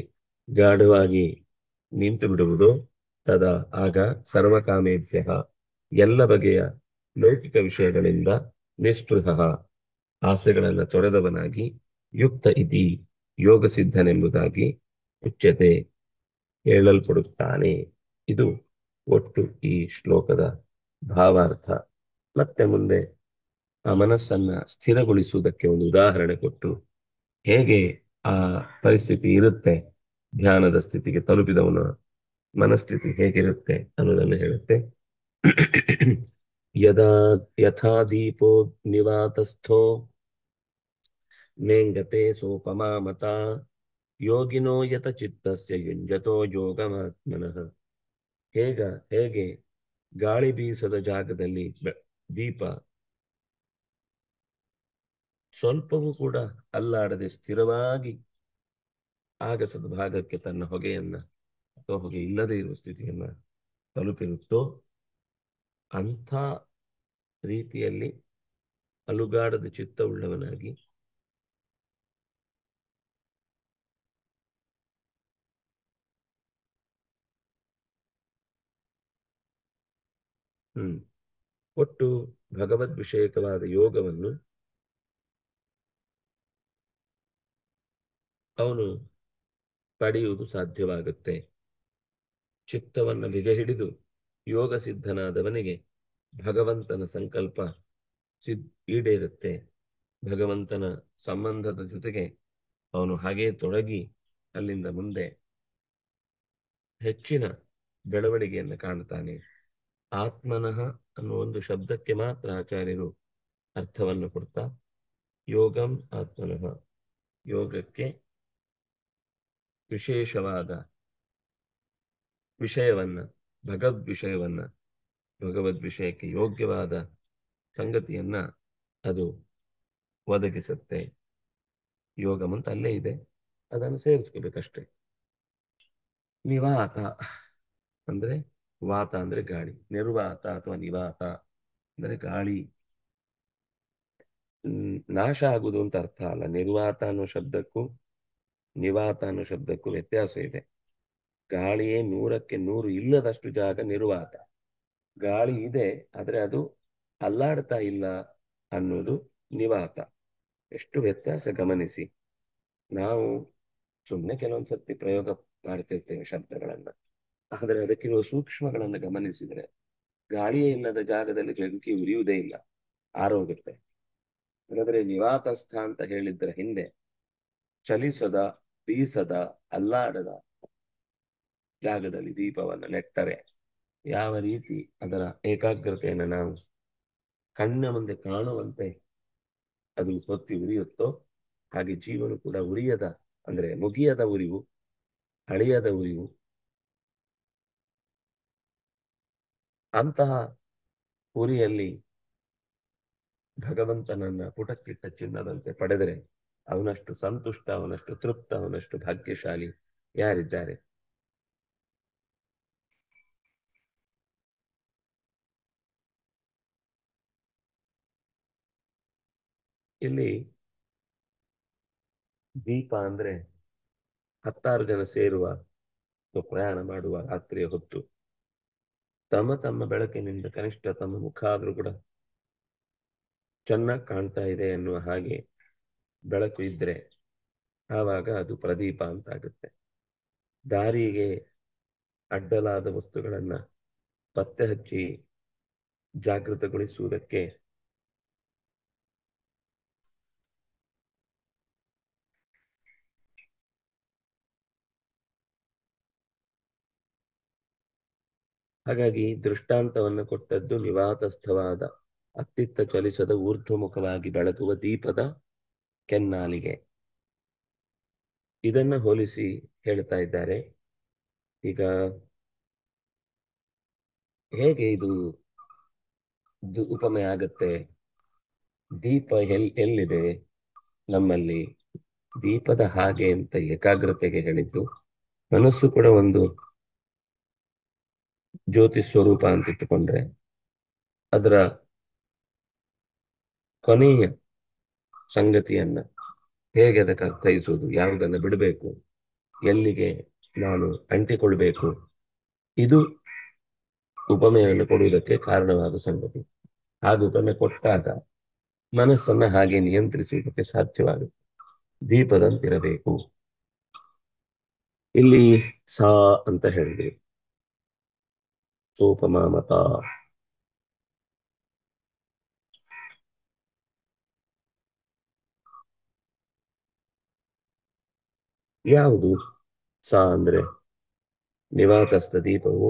ಗಾಢವಾಗಿ ನಿಂತು ಬಿಡುವುದು. ತದಾ ಆಗ ಸರ್ವಕಾಮೇಭ್ಯ, ಎಲ್ಲ ಬಗೆಯ ಲೌಕಿಕ ವಿಷಯಗಳಿಂದ ನಿಸ್ಪೃಹ, ಆಸೆಗಳನ್ನು ತೊರೆದವನಾಗಿ ಯುಕ್ತ ಇತಿ ಯೋಗ ಸಿದ್ಧನೆಂಬುದಾಗಿ ಉಚ್ಯತೆ ಹೇಳಲ್ಪಡುತ್ತಾನೆ. ಇದು ಒಟ್ಟು ಈ ಶ್ಲೋಕದ ಭಾವಾರ್ಥ. ಮತ್ತೆ ಮುಂದೆ ಆ ಮನಸ್ಸನ್ನ ಸ್ಥಿರಗೊಳಿಸುವುದಕ್ಕೆ ಒಂದು ಉದಾಹರಣೆ ಕೊಟ್ಟು ಹೇಗೆ ಆ ಪರಿಸ್ಥಿತಿ ಇರುತ್ತೆ, ಧ್ಯಾನದ ಸ್ಥಿತಿಗೆ ತಲುಪಿದವನ ಮನಸ್ಥಿತಿ ಹೇಗಿರುತ್ತೆ ಅನ್ನೋದನ್ನು ಹೇಳುತ್ತೆ. ಯದಾ ಯಥಾ ದೀಪೋ ನಿವಾತಸ್ಥೋ ನೇಂಗತೆ ಸೋಪಮಾ ಮತ, ಯೋಗಿನೋ ಯತ ಚಿತ್ತಸ್ಯ ಯುಂಜತೋ ಯೋಗಮಾತ್ಮನಃ. ಹೇಗೆ ಗಾಳಿ ಬೀಸದ ಜಾಗದಲ್ಲಿ ದೀಪ ಸ್ವಲ್ಪವೂ ಕೂಡ ಅಲ್ಲಾಡದೆ ಸ್ಥಿರವಾಗಿ ಆಗಸದ ಭಾಗಕ್ಕೆ ತನ್ನ ಹೊಗೆಯನ್ನ ಅಥವಾ ಹೊಗೆ ಇಲ್ಲದೆ ಇರುವ ಸ್ಥಿತಿಯನ್ನ ತಲುಪಿರುತ್ತೋ, ಅಂಥ ರೀತಿಯಲ್ಲಿ ಅಲುಗಾಡದ ಚಿತ್ತವುಳ್ಳವನಾಗಿ ಒಟ್ಟು ಭಗವದ್ ವಿಷಯಕವಾದ ಯೋಗವನ್ನು ಅವನು ಪಡೆಯುವುದು ಸಾಧ್ಯವಾಗುತ್ತೆ. ಚಿತ್ತವನ್ನು ಬಿಗ ಹಿಡಿದು ಯೋಗ ಸಿದ್ಧನಾದವನಿಗೆ ಭಗವಂತನ ಸಂಕಲ್ಪ ಈಡೇರುತ್ತೆ. ಭಗವಂತನ ಸಂಬಂಧದ ಜೊತೆಗೆ ಅವನು ಹಾಗೇ ತೊಡಗಿ ಅಲ್ಲಿಂದ ಮುಂದೆ ಹೆಚ್ಚಿನ ಬೆಳವಣಿಗೆಯನ್ನು ಕಾಣ್ತಾನೆ. ಆತ್ಮನಃ ಅನ್ನೋ ಒಂದು ಶಬ್ದಕ್ಕೆ ಮಾತ್ರ ಆಚಾರ್ಯರು ಅರ್ಥವನ್ನು ಕೊಡ್ತಾ, ಯೋಗಂ ಆತ್ಮನಃ, ಯೋಗಕ್ಕೆ ವಿಶೇಷವಾದ ವಿಷಯವನ್ನ, ಭಗವದ್ ವಿಷಯಕ್ಕೆ ಯೋಗ್ಯವಾದ ಸಂಗತಿಯನ್ನ ಅದು ಒದಗಿಸುತ್ತೆ. ಯೋಗಂ ಅಂತ ಅಲ್ಲೇ ಇದೆ, ಅದನ್ನು ಸೇರಿಸ್ಕೋಬೇಕಷ್ಟೇ. ನಿವಾತ ಅಂದ್ರೆ, ವಾತ ಅಂದ್ರೆ ಗಾಳಿ, ನಿರ್ವಾತ ಅಥವಾ ನಿವಾತ ಅಂದ್ರೆ ಗಾಳಿ ನಾಶ ಆಗುವುದು ಅಂತ ಅರ್ಥ ಅಲ್ಲ. ನಿರ್ವಾತ ಅನ್ನೋ ಶಬ್ದಕ್ಕೂ ನಿವಾತ ಅನ್ನೋ ಶಬ್ದಕ್ಕೂ ವ್ಯತ್ಯಾಸ ಇದೆ. ಗಾಳಿಯೇ 100ಕ್ಕೆ 100 ಇಲ್ಲದಷ್ಟು ಜಾಗ ನಿರ್ವಾತ. ಗಾಳಿ ಇದೆ ಆದ್ರೆ ಅದು ಅಲ್ಲಾಡ್ತಾ ಇಲ್ಲ ಅನ್ನೋದು ನಿವಾತ. ಎಷ್ಟು ವ್ಯತ್ಯಾಸ ಗಮನಿಸಿ. ನಾವು ಸುಮ್ಮನೆ ಕೆಲವೊಂದ್ಸತಿ ಪ್ರಯೋಗ ಮಾಡ್ತಿರ್ತೇವೆ ಶಬ್ದಗಳನ್ನ, ಆದರೆ ಅದಕ್ಕಿರುವ ಸೂಕ್ಷ್ಮಗಳನ್ನು ಗಮನಿಸಿದರೆ ಗಾಳಿಯೇ ಇಲ್ಲದ ಜಾಗದಲ್ಲಿ ಬೆಂಕಿ ಉರಿಯುವುದೇ ಇಲ್ಲ, ಆರೋಗುತ್ತೆ. ಹಾಗಾದ್ರೆ ನಿವಾತಸ್ಥ ಅಂತ ಹೇಳಿದ್ರ ಹಿಂದೆ ಚಲಿಸದ, ಬೀಸದ, ಅಲ್ಲಾಡದ ಜಾಗದಲ್ಲಿ ದೀಪವನ್ನು ನೆಟ್ಟರೆ ಯಾವ ರೀತಿ ಅದರ ಏಕಾಗ್ರತೆಯನ್ನು ನಾವು ಕಣ್ಣ ಮುಂದೆ ಕಾಣುವಂತೆ ಅದು ಹೊತ್ತಿ ಉರಿಯುತ್ತೋ, ಹಾಗೆ ಜೀವನ ಕೂಡ ಉರಿಯದ, ಅಂದ್ರೆ ಮುಗಿಯದ ಉರಿವು, ಅಳಿಯದ ಉರಿವು, ಅಂತಹ ಉರಿಯಲ್ಲಿ ಭಗವಂತನನ್ನ ಪುಟಕ್ಕಿಟ್ಟ ಚಿನ್ನದಂತೆ ಪಡೆದರೆ ಅವನಷ್ಟು ಸಂತುಷ್ಟ, ಅವನಷ್ಟು ತೃಪ್ತ, ಅವನಷ್ಟು ಭಾಗ್ಯಶಾಲಿ ಯಾರಿದ್ದಾರೆ? ಇಲ್ಲಿ ದೀಪ ಅಂದ್ರೆ 10 ಜನ ಸೇರುವ ಪ್ರಯಾಣ ಮಾಡುವ ರಾತ್ರಿಯ ಹೊತ್ತು ತಮ್ಮ ತಮ್ಮ ಬೆಳಕಿನಿಂದ ಕನಿಷ್ಠ ತಮ್ಮ ಮುಖ ಆದ್ರೂ ಕೂಡ ಚೆನ್ನಾಗಿ ಕಾಣ್ತಾ ಇದೆ ಎನ್ನುವ ಹಾಗೆ ಬೆಳಕು ಇದ್ರೆ ಆವಾಗ ಅದು ಪ್ರದೀಪ ಅಂತಾಗುತ್ತೆ. ದಾರಿಗೆ ಅಡ್ಡಲಾದ ವಸ್ತುಗಳನ್ನ ಪತ್ತೆ ಹಚ್ಚಿ ಜಾಗೃತಗೊಳಿಸುವುದಕ್ಕೆ ಹಾಗಾಗಿ ದೃಷ್ಟಾಂತವನ್ನು ಕೊಟ್ಟದ್ದು ನಿವಾತಸ್ಥವಾದ ಅತ್ತಿತ್ತ ಚಲಿಸದ ಊರ್ಧ್ವಮುಖವಾಗಿ ಬೆಳಗುವ ದೀಪದ ಕೆನ್ನಾಲಿಗೆ. ಇದನ್ನ ಹೋಲಿಸಿ ಹೇಳ್ತಾ ಇದ್ದಾರೆ. ಈಗ ಹೇಗೆ ಇದು ಉಪಮೆ ಆಗತ್ತೆ? ದೀಪ ಎಲ್ಲಿದೆ ನಮ್ಮಲ್ಲಿ? ದೀಪದ ಹಾಗೆ ಅಂತ ಏಕಾಗ್ರತೆಗೆ ಹೇಳಿದ್ದು. ಮನಸ್ಸು ಕೂಡ ಒಂದು ಜ್ಯೋತಿ ಸ್ವರೂಪ ಅಂತ ಇಟ್ಟುಕೊಂಡ್ರೆ ಅದರ ಕೊನೆಯ ಸಂಗತಿಯನ್ನ ಹೇಗೆ ಅದಕ್ಕೆ ಅರ್ಥೈಸುವುದು, ಯಾವುದನ್ನು ಬಿಡಬೇಕು, ಎಲ್ಲಿಗೆ ನಾನು ಅಂಟಿಕೊಳ್ಬೇಕು, ಇದು ಉಪಮೆಯನ್ನು ಕೊಡುವುದಕ್ಕೆ ಕಾರಣವಾದ ಸಂಗತಿ. ಹಾಗೆ ಉಪಮೆ ಕೊಟ್ಟಾಗ ಮನಸ್ಸನ್ನ ಹಾಗೆ ನಿಯಂತ್ರಿಸುವುದಕ್ಕೆ ಸಾಧ್ಯವಾಗುತ್ತೆ. ದೀಪದಂತಿರಬೇಕು. ಇಲ್ಲಿ ಸಾ ಅಂತ ಹೇಳಿದ್ರಿ, ಸೋಪಮಾ ಮತ. ಯಾವುದು ಸಾ ಅಂದ್ರೆ? ನಿವಾತಸ್ಥ ದೀಪವು,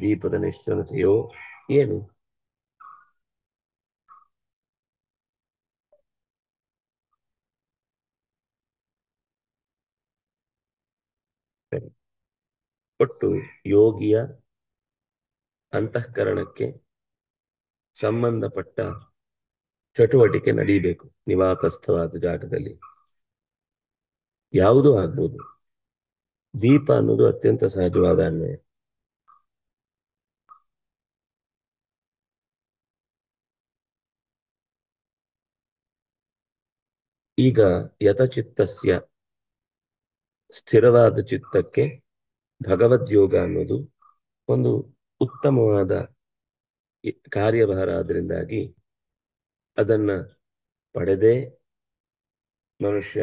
ದೀಪದ ನಿಶ್ಚಲತೆಯೋ, ಏನು? ಒಟ್ಟು ಯೋಗಿಯ ಅಂತಃಕರಣಕ್ಕೆ ಸಂಬಂಧಪಟ್ಟ ಚಟುವಟಿಕೆ ನಡೀಬೇಕು ನಿವಾತಸ್ಥವಾದ ಜಾಗದಲ್ಲಿ. ಯಾವುದೂ ಆಗ್ಬೋದು. ದೀಪ ಅನ್ನೋದು ಅತ್ಯಂತ ಸಹಜವಾದ ಅನ್ವಯ. ಈಗ ಯತಚಿತ್ತಸ್ಯ, ಸ್ಥಿರವಾದ ಚಿತ್ತಕ್ಕೆ ಭಗವದ್ಯೋಗ ಅನ್ನೋದು ಒಂದು ಉತ್ತಮವಾದ ಕಾರ್ಯಭಾರ. ಆದ್ರಿಂದಾಗಿ ಅದನ್ನ ಪಡೆದೇ ಮನುಷ್ಯ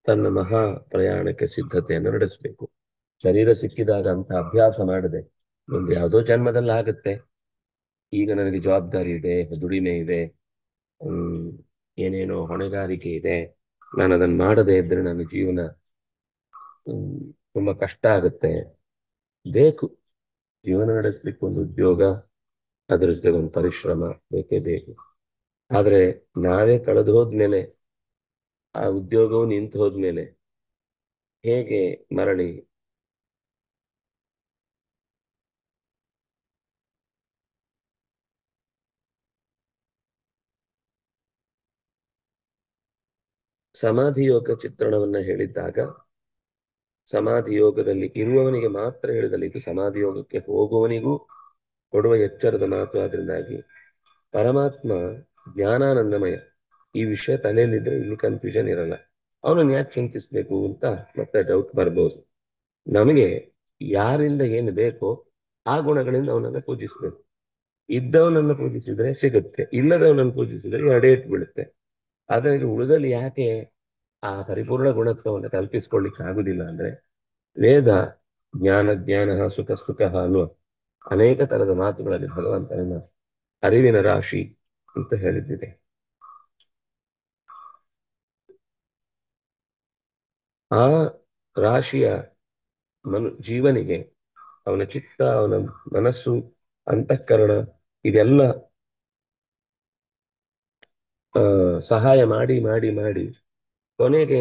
ತನ್ನ ಮಹಾ ಪ್ರಯಾಣಕ್ಕೆ ಸಿದ್ಧತೆಯನ್ನು ನಡೆಸಬೇಕು. ಶರೀರ ಸಿಕ್ಕಿದಾಗ ಅಂತ ಅಭ್ಯಾಸ ಮಾಡದೆ ಒಂದು ಯಾವುದೋ ಜನ್ಮದಲ್ಲಿ ಆಗುತ್ತೆ, ಈಗ ನನಗೆ ಜವಾಬ್ದಾರಿ ಇದೆ, ದುಡಿಮೆ ಇದೆ, ಏನೇನೋ ಹೊಣೆಗಾರಿಕೆ ಇದೆ, ನಾನು ಅದನ್ನು ಮಾಡದೇ ಇದ್ರೆ ನನ್ನ ಜೀವನ ತುಂಬಾ ಕಷ್ಟ ಆಗುತ್ತೆ. ಬೇಕು, ಜೀವನ ನಡೆಸಲಿಕ್ಕೆ ಒಂದು ಉದ್ಯೋಗ, ಅದರ ಜೊತೆಗೆ ಒಂದು ಪರಿಶ್ರಮ ಬೇಕೇ ಬೇಕು. ಆದ್ರೆ ನಾವೇ ಕಳೆದು ಹೋದ್ಮೇಲೆ, ಆ ಉದ್ಯೋಗವು ನಿಂತು ಹೋದ್ಮೇಲೆ ಹೇಗೆ ಮರಳಿ ಸಮಾಧಿ ಯೋಗ ಚಿತ್ರಣವನ್ನ ಹೇಳಿದ್ದಾಗ, ಸಮಾಧಿ ಯೋಗದಲ್ಲಿ ಇರುವವನಿಗೆ ಮಾತ್ರ ಹೇಳಿದಲ್ಲಿ, ಇದು ಸಮಾಧಿ ಯೋಗಕ್ಕೆ ಹೋಗುವವನಿಗೂ ಕೊಡುವ ಎಚ್ಚರದ ಮಾತು. ಆದ್ರಿಂದಾಗಿ ಪರಮಾತ್ಮ ಜ್ಞಾನಾನಂದಮಯ. ಈ ವಿಷಯ ತಲೆಯಲ್ಲಿದ್ರೆ ಇಲ್ಲಿ ಕನ್ಫ್ಯೂಷನ್ ಇರಲ್ಲ. ಅವನನ್ನು ಯಾಕೆ ಚಿಂತಿಸ್ಬೇಕು ಅಂತ ಮತ್ತೆ ಡೌಟ್ ಬರ್ಬೋದು. ನಮಗೆ ಯಾರಿಂದ ಏನು ಬೇಕೋ ಆ ಗುಣಗಳಿಂದ ಅವನನ್ನ ಪೂಜಿಸ್ಬೇಕು. ಇದ್ದವನನ್ನು ಪೂಜಿಸಿದ್ರೆ ಸಿಗುತ್ತೆ, ಇಲ್ಲದವನನ್ನು ಪೂಜಿಸಿದ್ರೆ ಎಡೆಟ್ ಬೀಳುತ್ತೆ. ಆದ್ರೆ ಉಳಿದಲ್ಲಿ ಯಾಕೆ ಆ ಪರಿಪೂರ್ಣ ಗುಣತ್ವವನ್ನು ಕಲ್ಪಿಸ್ಕೊಳ್ಳಿಕ್ಕೆ ಆಗುದಿಲ್ಲ ಅಂದ್ರೆ, ವೇದ ಜ್ಞಾನ ಸುಖ ಅನ್ನುವ ಅನೇಕ ತರದ ಮಾತುಗಳಲ್ಲಿ ಭಗವಂತನ ಅರಿವಿನ ರಾಶಿ ಅಂತ ಹೇಳಿದ್ದಿದೆ. ಆ ರಾಶಿಯ ಜೀವನಿಗೆ ಅವನ ಚಿತ್ತ, ಅವನ ಮನಸ್ಸು, ಅಂತಃಕರಣ ಇದೆಲ್ಲ ಸಹಾಯ ಮಾಡಿ ಮಾಡಿ ಮಾಡಿ ಕೊನೆಗೆ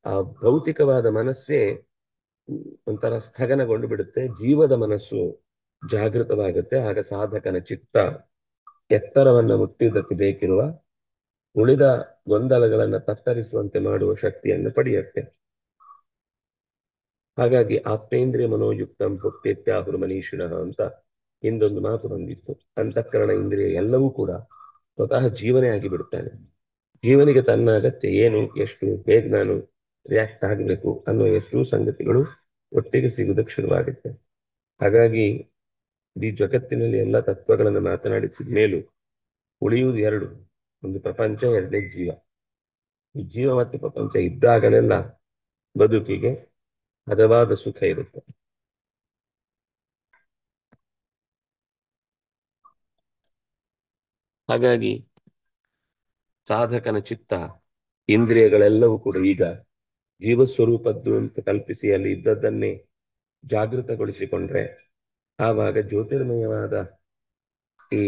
ಆ ಭೌತಿಕವಾದ ಮನಸ್ಸೇ ಒಂಥರ ಸ್ಥಗನಗೊಂಡು ಬಿಡುತ್ತೆ. ಜೀವದ ಮನಸ್ಸು ಜಾಗೃತವಾಗುತ್ತೆ. ಆಗ ಸಾಧಕನ ಚಿತ್ತ ಎತ್ತರವನ್ನ ಮುಟ್ಟಿದ್ದಕ್ಕೆ ಬೇಕಿರುವ ಉಳಿದ ಗೊಂದಲಗಳನ್ನ ತತ್ತರಿಸುವಂತೆ ಮಾಡುವ ಶಕ್ತಿಯನ್ನು ಪಡೆಯುತ್ತೆ. ಹಾಗಾಗಿ ಆಪ್ತೇಂದ್ರಿಯ ಮನೋಯುಕ್ತಂ ಭುಕ್ತೇತ್ಯಾಹುರ್ ಮನೀಷಿಣಃ ಅಂತ ಹಿಂದೊಂದು ಮಾತು ಬಂದಿತ್ತು. ಅಂತಃಕರಣ ಇಂದ್ರಿಯ ಎಲ್ಲವೂ ಕೂಡ ಸ್ವತಃ ಜೀವನೇ ಆಗಿ ಬಿಡುತ್ತಾನೆ. ಜೀವನಿಗೆ ತನ್ನ ಅಗತ್ಯ ಏನು, ಎಷ್ಟು, ಹೇಗೆ ನಾನು ರಿಯಾಕ್ಟ್ ಆಗಬೇಕು ಅನ್ನೋ ಎಷ್ಟು ಸಂಗತಿಗಳು ಒಟ್ಟಿಗೆ ಸಿಗುವುದಕ್ಕೆ ಶುರುವಾಗುತ್ತೆ. ಹಾಗಾಗಿ ಈ ಜಗತ್ತಿನಲ್ಲಿ ಎಲ್ಲ ತತ್ವಗಳನ್ನು ಮಾತನಾಡಿಸಿದ ಮೇಲೂ ಉಳಿಯುವುದು ಎರಡು, ಒಂದು ಪ್ರಪಂಚ, ಎರಡನೇ ಜೀವ. ಈ ಜೀವ ಮತ್ತು ಪ್ರಪಂಚ ಇದ್ದಾಗಲೆಲ್ಲ ಬದುಕಿಗೆ ಹದವಾದ ಸುಖ ಇರುತ್ತೆ. ಹಾಗಾಗಿ ಸಾಧಕನ ಚಿತ್ತ ಇಂದ್ರಿಯಗಳೆಲ್ಲವೂ ಕೂಡ ಈಗ ಜೀವಸ್ವರೂಪದ್ದು ಅಂತ ಕಲ್ಪಿಸಿ ಅಲ್ಲಿ ಇದ್ದದ್ದನ್ನೇ ಜಾಗೃತಗೊಳಿಸಿಕೊಂಡ್ರೆ ಆವಾಗ ಜ್ಯೋತಿರ್ಮಯವಾದ ಈ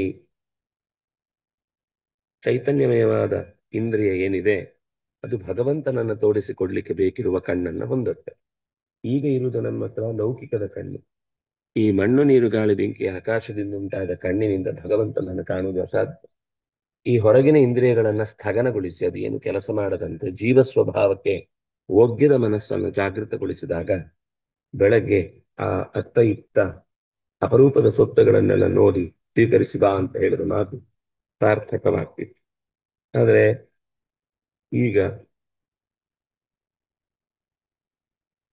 ಚೈತನ್ಯಮಯವಾದ ಇಂದ್ರಿಯ ಏನಿದೆ ಅದು ಭಗವಂತನನ್ನ ತೋರಿಸಿಕೊಡ್ಲಿಕ್ಕೆ ಬೇಕಿರುವ ಕಣ್ಣನ್ನ ಹೊಂದುತ್ತೆ. ಈಗ ಇರುವುದು ನಮ್ಮ ಹತ್ರ ಲೌಕಿಕದ ಕಣ್ಣು. ಈ ಮಣ್ಣು ನೀರು ಗಾಳಿ ಬೆಂಕಿ ಆಕಾಶದಿಂದ ಉಂಟಾದ ಕಣ್ಣಿನಿಂದ ಭಗವಂತನನ್ನು ಕಾಣುವುದು ಅಸಾಧ್ಯ. ಈ ಹೊರಗಿನ ಇಂದ್ರಿಯಗಳನ್ನ ಸ್ಥಗನಗೊಳಿಸಿ ಅದು ಏನು ಕೆಲಸ ಮಾಡದಂತೆ ಜೀವ ಸ್ವಭಾವಕ್ಕೆ ಒಗ್ಗಿದ ಮನಸ್ಸನ್ನು ಜಾಗೃತಗೊಳಿಸಿದಾಗ ಬೆಳಗ್ಗೆ ಆ ಅರ್ಥಯುಕ್ತ ಅಪರೂಪದ ಸೊತ್ತುಗಳನ್ನೆಲ್ಲ ನೋಡಿ ಸ್ವೀಕರಿಸಿ ಬಾ ಅಂತ ಹೇಳಿದ ಮಾತು ಸಾರ್ಥಕವಾಗ್ತಿತ್ತು. ಆದ್ರೆ ಈಗ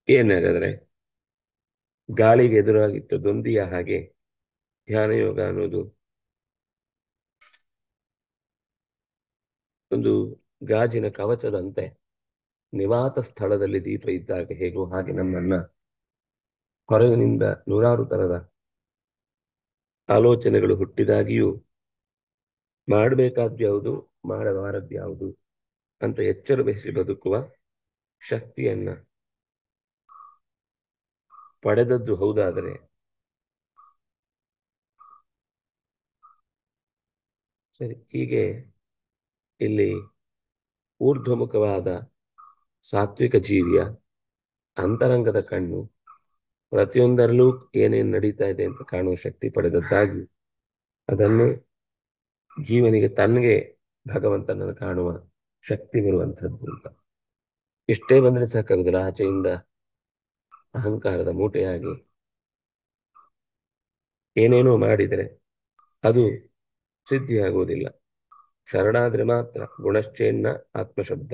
ಏನಾಗಾದ್ರೆ ಗಾಳಿಗೆ ಎದುರಾಗಿತ್ತು ದೊಂದಿಯ ಹಾಗೆ ಧ್ಯಾನ ಯೋಗ ಅನ್ನೋದು ಒಂದು ಗಾಜಿನ ಕವಚದಂತೆ ನಿವಾತ ಸ್ಥಳದಲ್ಲಿ ದೀಪ ಇದ್ದಾಗ ಹೇಗೋ ಹಾಗೆ ನಮ್ಮನ್ನ ಹೊರಗಿನಿಂದ ನೂರಾರು ತರದ ಆಲೋಚನೆಗಳು ಹುಟ್ಟಿದಾಗಿಯೂ ಮಾಡಬೇಕಾದ್ದು ಯಾವುದು ಮಾಡಬಾರದ್ದು ಯಾವುದು ಅಂತ ಎಚ್ಚರ ವಹಿಸಿ ಬದುಕುವ ಶಕ್ತಿಯನ್ನ ಪಡೆದದ್ದು ಹೌದಾದರೆ ಸರಿ. ಹೀಗೆ ಇಲ್ಲಿ ಊರ್ಧ್ವಮುಖವಾದ ಸಾತ್ವಿಕ ಜೀವಿಯ ಅಂತರಂಗದ ಕಣ್ಣು ಪ್ರತಿಯೊಂದರಲ್ಲೂ ಏನೇನು ನಡೀತಾ ಇದೆ ಅಂತ ಕಾಣುವ ಶಕ್ತಿ ಪಡೆದದ್ದಾಗಿ ಅದನ್ನೇ ಜೀವನಿಗೆ ತನ್ಗೆ ಭಗವಂತನನ್ನು ಕಾಣುವ ಶಕ್ತಿ ಬರುವಂಥದ್ದು ಅಂತ ಇಷ್ಟೇ ಬಂದ್ರೆ ಸಾಕಾಗುದಿಲ್ಲ. ಆಚೆಯಿಂದ ಅಹಂಕಾರದ ಮೂಟೆಯಾಗಿ ಏನೇನೋ ಮಾಡಿದರೆ ಅದು ಸಿದ್ಧಿಯಾಗುವುದಿಲ್ಲ. ಶರಣಾದ್ರೆ ಮಾತ್ರ ಗುಣಶ್ಚೇನ್ನ ಆತ್ಮಶಬ್ದ.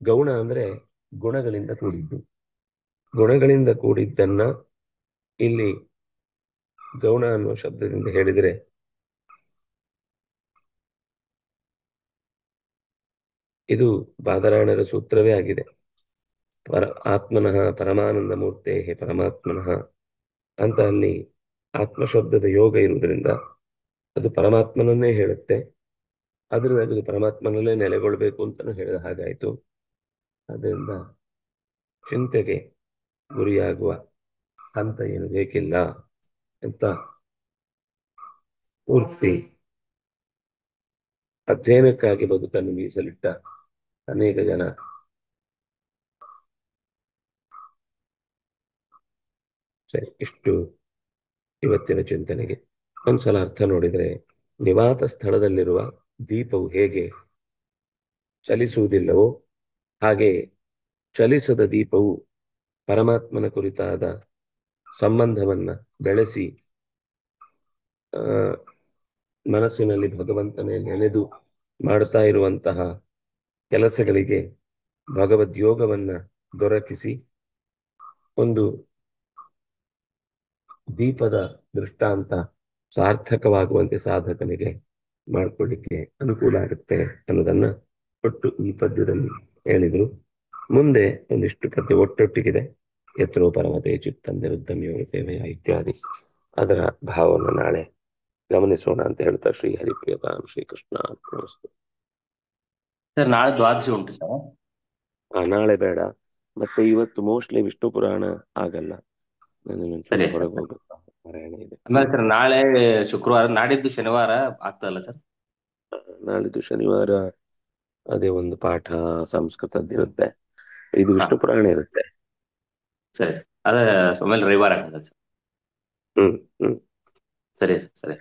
ಗೌಣ ಅಂದ್ರೆ ಗುಣಗಳಿಂದ ಕೂಡಿದ್ದು. ಗುಣಗಳಿಂದ ಕೂಡಿದ್ದನ್ನ ಇಲ್ಲಿ ಗೌಣ ಅನ್ನುವ ಶಬ್ದದಿಂದ ಹೇಳಿದರೆ ಇದು ಬಾದರಾಯಣರ ಸೂತ್ರವೇ ಆಗಿದೆ. ಆತ್ಮನಃ ಪರಮಾನಂದ ಮೂರ್ತೆ ಪರಮಾತ್ಮನಃ ಅಂತ ಅಲ್ಲಿ ಆತ್ಮಶಬ್ದದ ಯೋಗ ಇರುವುದರಿಂದ ಅದು ಪರಮಾತ್ಮನನ್ನೇ ಹೇಳುತ್ತೆ. ಅದರಿಂದ ಅದು ಪರಮಾತ್ಮನಲ್ಲೇ ನೆಲೆಗೊಳ್ಬೇಕು ಅಂತಾನು ಹೇಳಿದ ಹಾಗಾಯ್ತು. ಅದರಿಂದ ಚಿಂತೆಗೆ ಗುರಿಯಾಗುವ ಹಂತ ಏನು ಬೇಕಿಲ್ಲ ಅಂತ ಪೂರ್ತಿ ಅಧ್ಯಯನಕ್ಕಾಗಿ ಬದುಕನ್ನು ಮೀಸಲಿಟ್ಟ ಅನೇಕ ಜನ ಸರಿ. ಇಷ್ಟು ಇವತ್ತಿನ ಚಿಂತನೆಗೆ. ಒಂದ್ಸಲ ಅರ್ಥ ನೋಡಿದರೆ ನಿವಾತ ಸ್ಥಳದಲ್ಲಿರುವ ದೀಪವು ಹೇಗೆ ಚಲಿಸುವುದಿಲ್ಲವೋ ಹಾಗೆ ಚಲಿಸದ ದೀಪವು ಪರಮಾತ್ಮನ ಕುರಿತಾದ ಸಂಬಂಧವನ್ನ ಬೆಳೆಸಿ ಮನಸ್ಸಿನಲ್ಲಿ ಭಗವಂತನೇ ನೆನೆದು ಮಾಡ್ತಾ ಇರುವಂತಹ ಕೆಲಸಗಳಿಗೆ ಭಗವದ್ ಯೋಗವನ್ನ ದೊರಕಿಸಿ ಒಂದು ದೀಪದ ದೃಷ್ಟಾಂತ ಸಾರ್ಥಕವಾಗುವಂತೆ ಸಾಧಕನಿಗೆ ಮಾಡಿಕೊಳ್ಳಿಕ್ಕೆ ಅನುಕೂಲ ಆಗುತ್ತೆ ಅನ್ನೋದನ್ನ ಒಟ್ಟು ಈ ಪದ್ಯದಲ್ಲಿ ಹೇಳಿದ್ರು. ಮುಂದೆ ಒಂದಿಷ್ಟು ಪದ್ಯ ಒಟ್ಟೊಟ್ಟಿಗಿದೆ. ಯತ್ರೋ ಪರಮತೆ ಚಿತ್ತಂ ನಿರುದ್ಧಮ್ಯೋ ಸೇವೆಯ ಇತ್ಯಾದಿ. ಅದರ ಭಾವವನ್ನು ನಾಳೆ ಗಮನಿಸೋಣ ಅಂತ ಹೇಳ್ತಾ ಶ್ರೀ ಹರಿಪ್ರಿಯತಾಂ ಶ್ರೀಕೃಷ್ಣ ಅರ್ಪಣಮಸ್ತು. ಸರ್ ನಾಳೆ ದ್ವಾದಶಿ ಉಂಟು ಸರ್. ನಾಳೆ ಬೇಡ. ಮತ್ತೆ ಇವತ್ತು ಮೋಸ್ಟ್ಲಿ ವಿಷ್ಣು ಪುರಾಣ ಆಗಲ್ಲ. ಸರಿ ಹೊರಗೆ ಹೋಗೋ ಪಾರಾಯಣ ಇದೆ. ಆಮೇಲೆ ಸರ್ ನಾಳೆ ಶುಕ್ರವಾರ, ನಾಡಿದ್ದು ಶನಿವಾರ ಆಗ್ತದಲ್ಲ ಸರ್? ನಾಳಿದ್ದು ಶನಿವಾರ ಅದೇ ಒಂದು ಪಾಠ ಸಂಸ್ಕೃತದ್ದಿರುತ್ತೆ. ಇದು ವಿಷ್ಣು ಪುರಾಣ ಇರುತ್ತೆ. ಸರಿ ಅದೇ ಆಮೇಲೆ ರವಿವಾರ ಆಗ್ತದೆ ಸರ್. ಹ್ಮ್ ಹ್ಮ್ ಸರಿ ಸರ್.